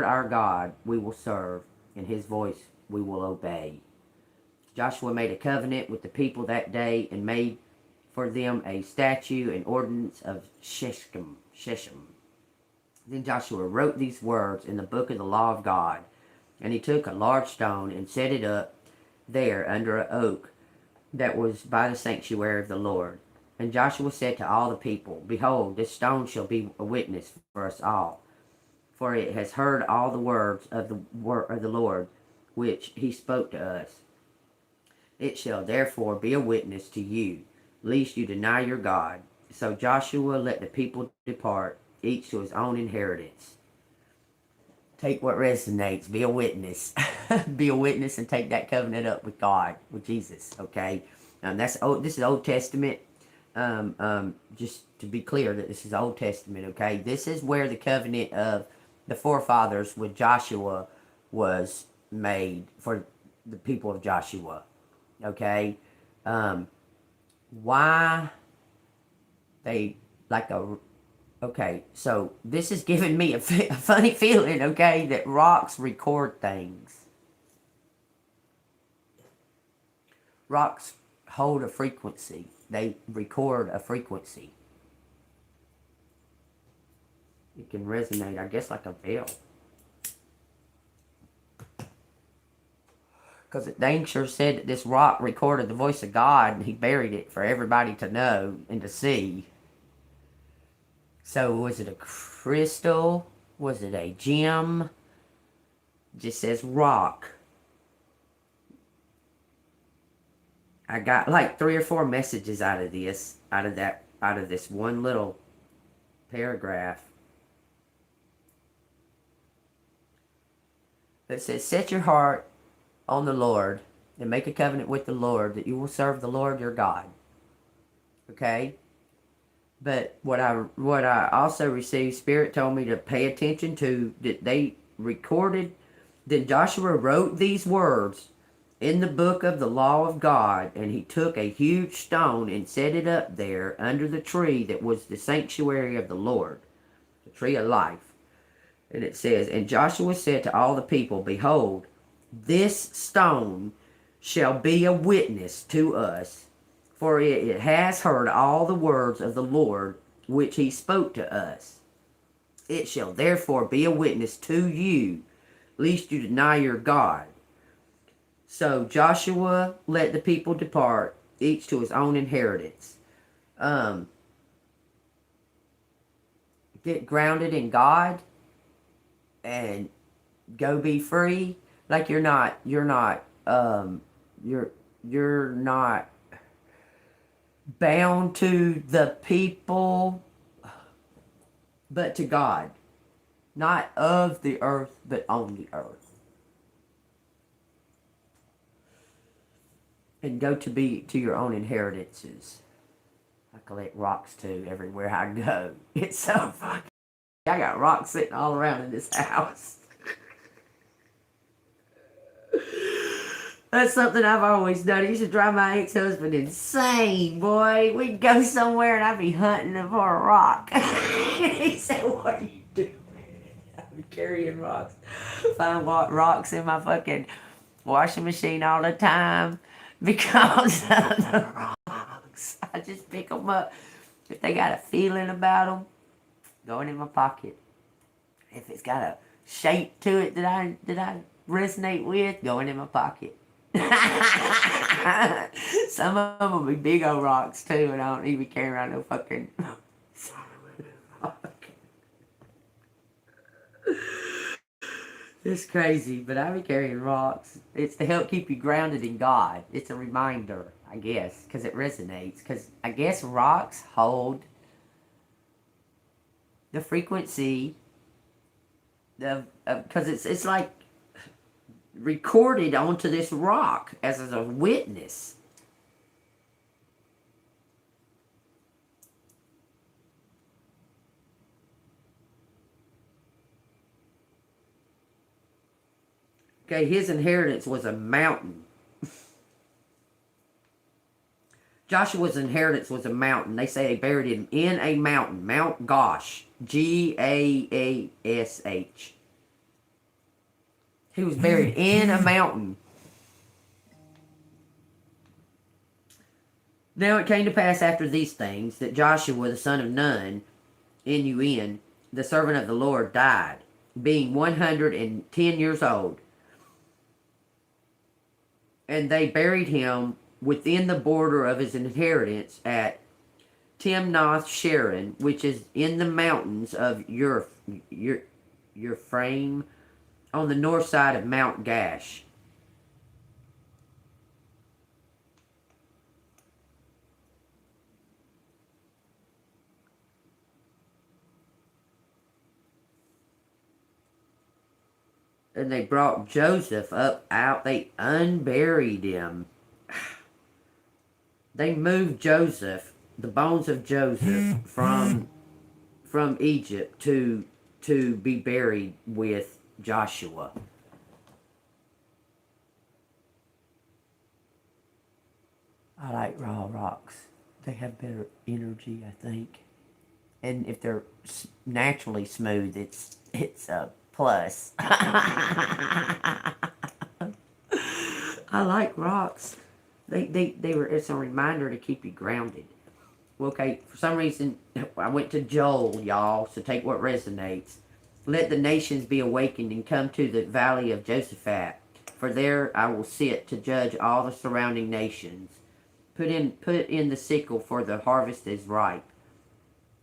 our God we will serve, and his voice we will obey. Joshua made a covenant with the people that day, and made for them a statute and ordinance of Shechem. Then Joshua wrote these words in the book of the law of God, and he took a large stone and set it up there under an oak that was by the sanctuary of the Lord. And Joshua said to all the people, behold, this stone shall be a witness for us all, for it has heard all the words of the Lord which he spoke to us. It shall therefore be a witness to you, lest you deny your God. So Joshua let the people depart, each to his own inheritance. Take what resonates. Be a witness. Be a witness and take that covenant up with God, with Jesus. Okay, this is Old Testament. Just to be clear that this is Old Testament. Okay, this is where the covenant of the forefathers with Joshua was made for the people of Joshua. Okay, why they like a. Okay, so this is giving me a funny feeling, okay, that rocks record things. Rocks hold a frequency. They record a frequency. It can resonate, I guess, like a bell. Because the Danger said that this rock recorded the voice of God, and he buried it for everybody to know and to see. So was it a crystal? Was it a gem? It just says rock. I got like 3 or 4 messages out of this, out of this one little paragraph. It says, set your heart on the Lord and make a covenant with the Lord that you will serve the Lord your God. Okay? But what I also received, Spirit told me to pay attention to, that they recorded, then Joshua wrote these words in the book of the law of God, and he took a huge stone and set it up there under the tree that was the sanctuary of the Lord, the tree of life. And it says, and Joshua said to all the people, behold, this stone shall be a witness to us, for it has heard all the words of the Lord which he spoke to us. It shall therefore be a witness to you, lest you deny your God. So Joshua let the people depart, each to his own inheritance. Get grounded in God and go be free. Like you're not bound to the people, but to God. Not of the earth, but on the earth. And go to your own inheritances. I collect rocks too everywhere I go. It's so fucking. I got rocks sitting all around in this house. That's something I've always done. It used to drive my ex-husband insane, boy. We'd go somewhere and I'd be hunting for a rock. He said, what are you doing? I'd be carrying rocks. Find rocks in my fucking washing machine all the time because of the rocks. I just pick them up. If they got a feeling about them, going in my pocket. If it's got a shape to it that I resonate with, going in my pocket. Some of them will be big old rocks too, and I don't even carry around no fucking. It's crazy, but I be carrying rocks. It's to help keep you grounded in God. It's a reminder, I guess, because it resonates. Because I guess rocks hold the frequency of because it's like recorded onto this rock as a witness. Okay, his inheritance was a mountain. Joshua's inheritance was a mountain. They say they buried him in a mountain. Mount Gosh. Gash. He was buried in a mountain. Now it came to pass after these things that Joshua the son of Nun, Nun, the servant of the Lord, died, being 110 years old. And they buried him within the border of his inheritance at Timnath Sharon, which is in the mountains of Ephraim, on the north side of Mount Gash. And they brought Joseph up out. They unburied him. They moved Joseph, the bones of Joseph, from Egypt to be buried with Joshua. I like raw rocks. They have better energy, I think. And if they're naturally smooth, it's a plus. I like rocks. They were. It's a reminder to keep you grounded. Well, okay, for some reason, I went to Joel, y'all, so take what resonates. Let the nations be awakened and come to the valley of Josaphat, for there I will sit to judge all the surrounding nations. Put in the sickle, for the harvest is ripe.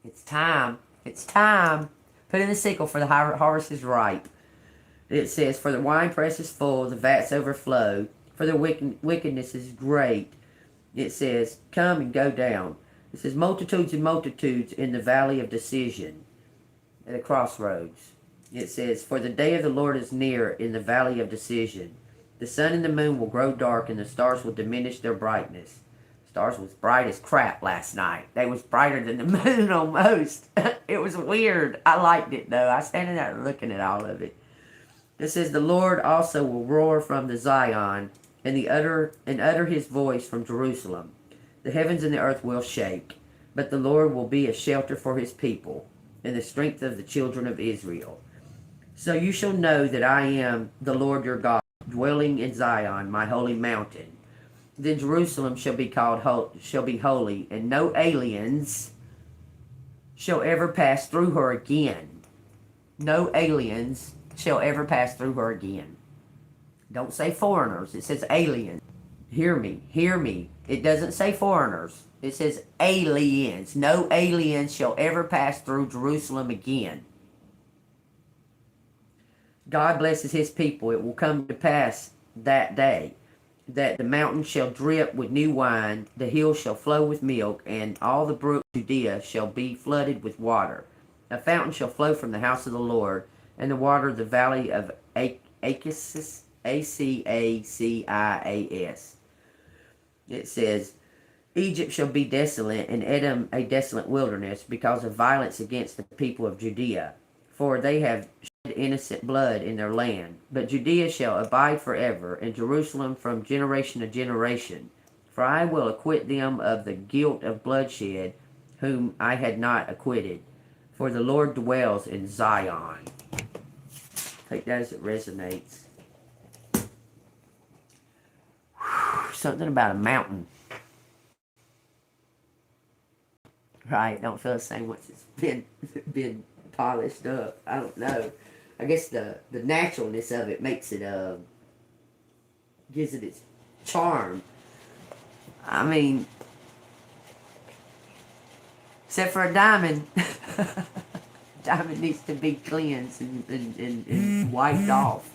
It's time. It's time. Put in the sickle, for the harvest is ripe. It says, for the winepress is full, the vats overflow, for the wickedness is great. It says, come and go down. It says, multitudes and multitudes in the valley of decision, at the crossroads. It says, for the day of the Lord is near in the valley of decision. The sun and the moon will grow dark, and the stars will diminish their brightness. Stars was bright as crap last night. They was brighter than the moon almost. It was weird. I liked it, though. I standing there looking at all of it. It says, the Lord also will roar from the Zion, and utter his voice from Jerusalem. The heavens and the earth will shake, but the Lord will be a shelter for his people, and the strength of the children of Israel. So you shall know that I am the Lord your God, dwelling in Zion, my holy mountain. Then Jerusalem shall be holy, and no aliens shall ever pass through her again. No aliens shall ever pass through her again. Don't say foreigners. It says aliens. Hear me. Hear me. It doesn't say foreigners. It says aliens. No aliens shall ever pass through Jerusalem again. God blesses his people. It will come to pass that day that the mountains shall drip with new wine, the hills shall flow with milk, and all the brooks of Judea shall be flooded with water. A fountain shall flow from the house of the Lord, and the water of the valley of Acacias, Acacias. It says, Egypt shall be desolate, and Edom a desolate wilderness, because of violence against the people of Judea. For they have shed innocent blood in their land. But Judea shall abide forever, and Jerusalem from generation to generation. For I will acquit them of the guilt of bloodshed, whom I had not acquitted. For the Lord dwells in Zion. Take that as it resonates. Something about a mountain. Right? Don't feel the same once it's been polished up. I don't know. I guess the naturalness of it makes it gives it its charm. I mean, except for a diamond. time it needs to be cleansed and wiped off.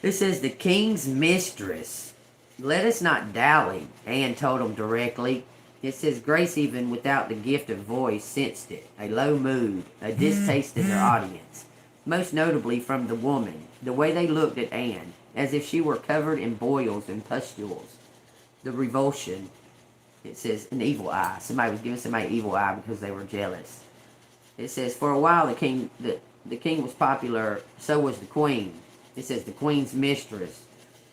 It says, the king's mistress. Let us not dally, Anne told him directly. It says, Grace, even without the gift of voice, sensed it. A low mood, a distaste in their audience. Most notably from the woman, the way they looked at Anne, as if she were covered in boils and pustules. The revulsion. It says, an evil eye. Somebody was giving somebody an evil eye because they were jealous. It says, for a while the king was popular, so was the queen. It says, the queen's mistress.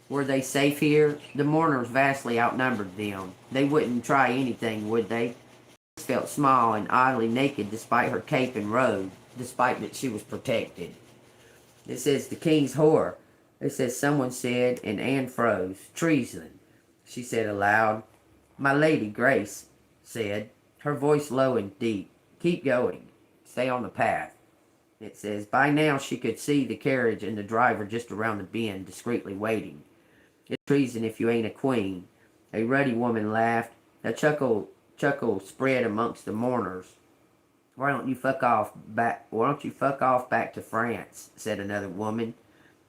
Were they safe here? The mourners vastly outnumbered them. They wouldn't try anything, would they? She felt small and oddly naked despite her cape and robe, despite that she was protected. It says, the king's whore. It says, someone said, and Anne froze. Treason, she said aloud. My lady, Grace said, her voice low and deep. Keep going. Stay on the path. It says, by now she could see the carriage and the driver just around the bend, discreetly waiting. It's treason if you ain't a queen. A ruddy woman laughed. A chuckle spread amongst the mourners. Why don't you fuck off back to France, said another woman.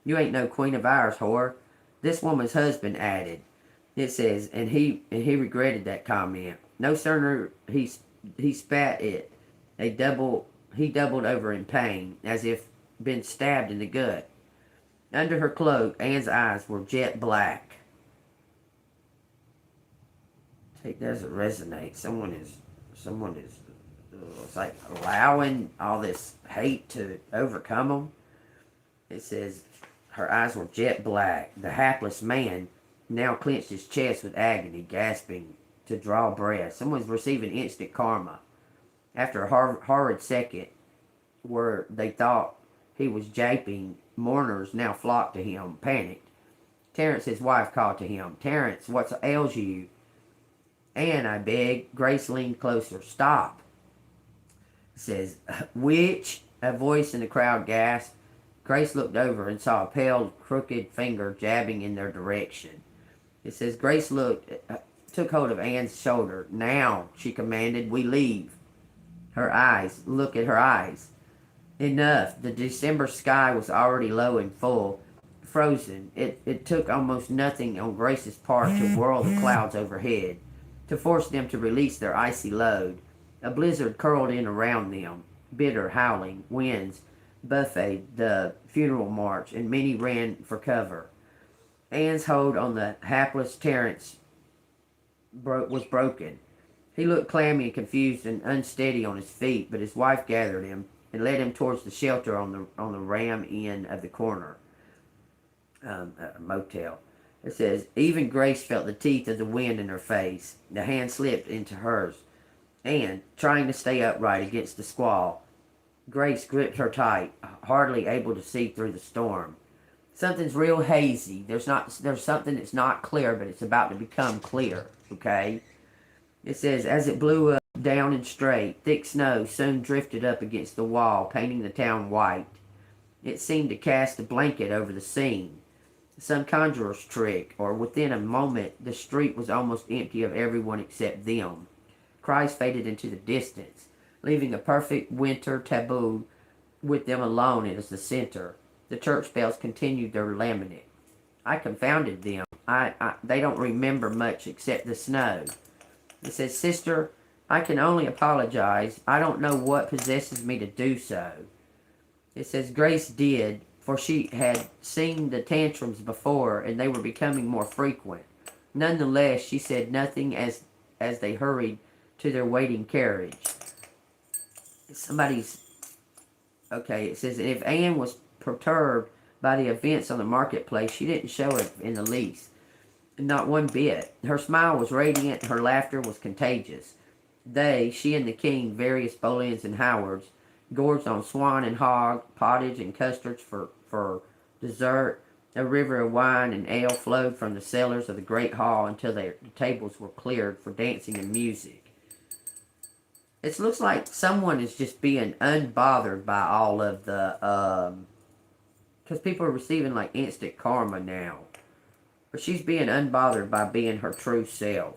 You ain't no queen of ours, whore. This woman's husband added. It says, and he regretted that comment. No sooner he spat it, he doubled over in pain, as if been stabbed in the gut. Under her cloak, Anne's eyes were jet black. It doesn't resonate. Someone is it's like allowing all this hate to overcome them. It says her eyes were jet black. The hapless man now clenched his chest with agony, gasping to draw breath. Someone's receiving instant karma. After a horrid second, where they thought he was japing, mourners now flocked to him, panicked. Terence, his wife, called to him. Terence, what ails you? Anne, I beg. Grace leaned closer. Stop. It says, witch? A voice in the crowd gasped. Grace looked over and saw a pale, crooked finger jabbing in their direction. It says, Grace took hold of Anne's shoulder. Now, she commanded, we leave. Look at her eyes. Enough. The December sky was already low and full, frozen. It took almost nothing on Grace's part to whirl the clouds overhead, to force them to release their icy load. A blizzard curled in around them, bitter, howling winds buffeted the funeral march, and many ran for cover. Anne's hold on the hapless Terence was broken. He looked clammy and confused and unsteady on his feet, but his wife gathered him and led him towards the shelter on the ram end of the corner motel. It says, even Grace felt the teeth of the wind in her face. The hand slipped into hers, and, trying to stay upright against the squall, Grace gripped her tight, hardly able to see through the storm. Something's real hazy. There's something that's not clear, but it's about to become clear, okay? It says, as it blew up, down and straight, thick snow soon drifted up against the wall, painting the town white. It seemed to cast a blanket over the scene. Some conjurer's trick, or within a moment, the street was almost empty of everyone except them. Cries faded into the distance, leaving a perfect winter tableau with them alone as the center. The church bells continued their lament. I confounded them. They don't remember much except the snow. It says, Sister, I can only apologize. I don't know what possesses me to do so. It says Grace did, for she had seen the tantrums before, and they were becoming more frequent. Nonetheless, she said nothing as they hurried to their waiting carriage. It says, if Anne was perturbed by the events on the marketplace, she didn't show it in the least. Not one bit. Her smile was radiant, her laughter was contagious. She and the king, various Boleyns and Howards, gorged on swan and hog, pottage and custards for dessert. A river of wine and ale flowed from the cellars of the great hall until the tables were cleared for dancing and music. It looks like someone is just being unbothered by all of the, because people are receiving like instant karma now. But she's being unbothered by being her true self.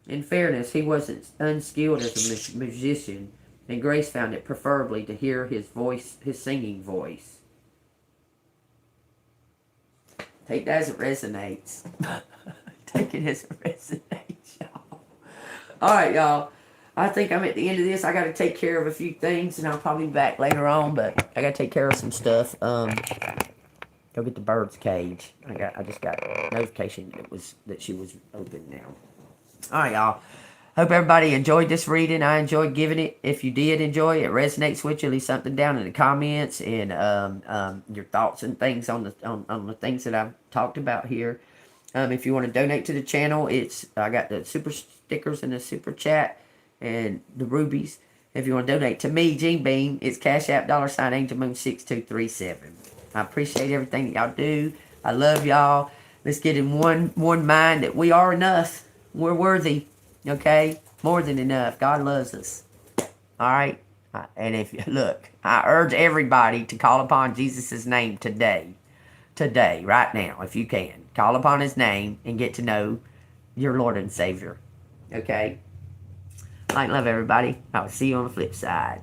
In fairness, he wasn't unskilled as a musician, And Grace found it preferably to hear his voice, his singing voice. Take that as it resonates. Take it as it resonates, y'all. Alright, y'all. I think I'm at the end of this. I got to take care of a few things, and I'll probably be back later on, but I got to take care of some stuff. Go get the bird's cage. I just got a notification that she was open now. Alright, y'all. Hope everybody enjoyed this reading. I enjoyed giving it. If you did enjoy it, resonates with you, leave something down in the comments and your thoughts and things on the things that I've talked about here. If you want to donate to the channel, I got the super stickers and the super chat and the rubies. If you want to donate to me, JEANBEAN, it's Cash App $ANGELMOON6237. I appreciate everything that y'all do. I love y'all. Let's get in one mind that we are enough. We're worthy. Okay? More than enough. God loves us. Alright? And look, I urge everybody to call upon Jesus' name today. Today, right now, if you can. Call upon his name and get to know your Lord and Savior. Okay? Light and love, everybody. I will see you on the flip side.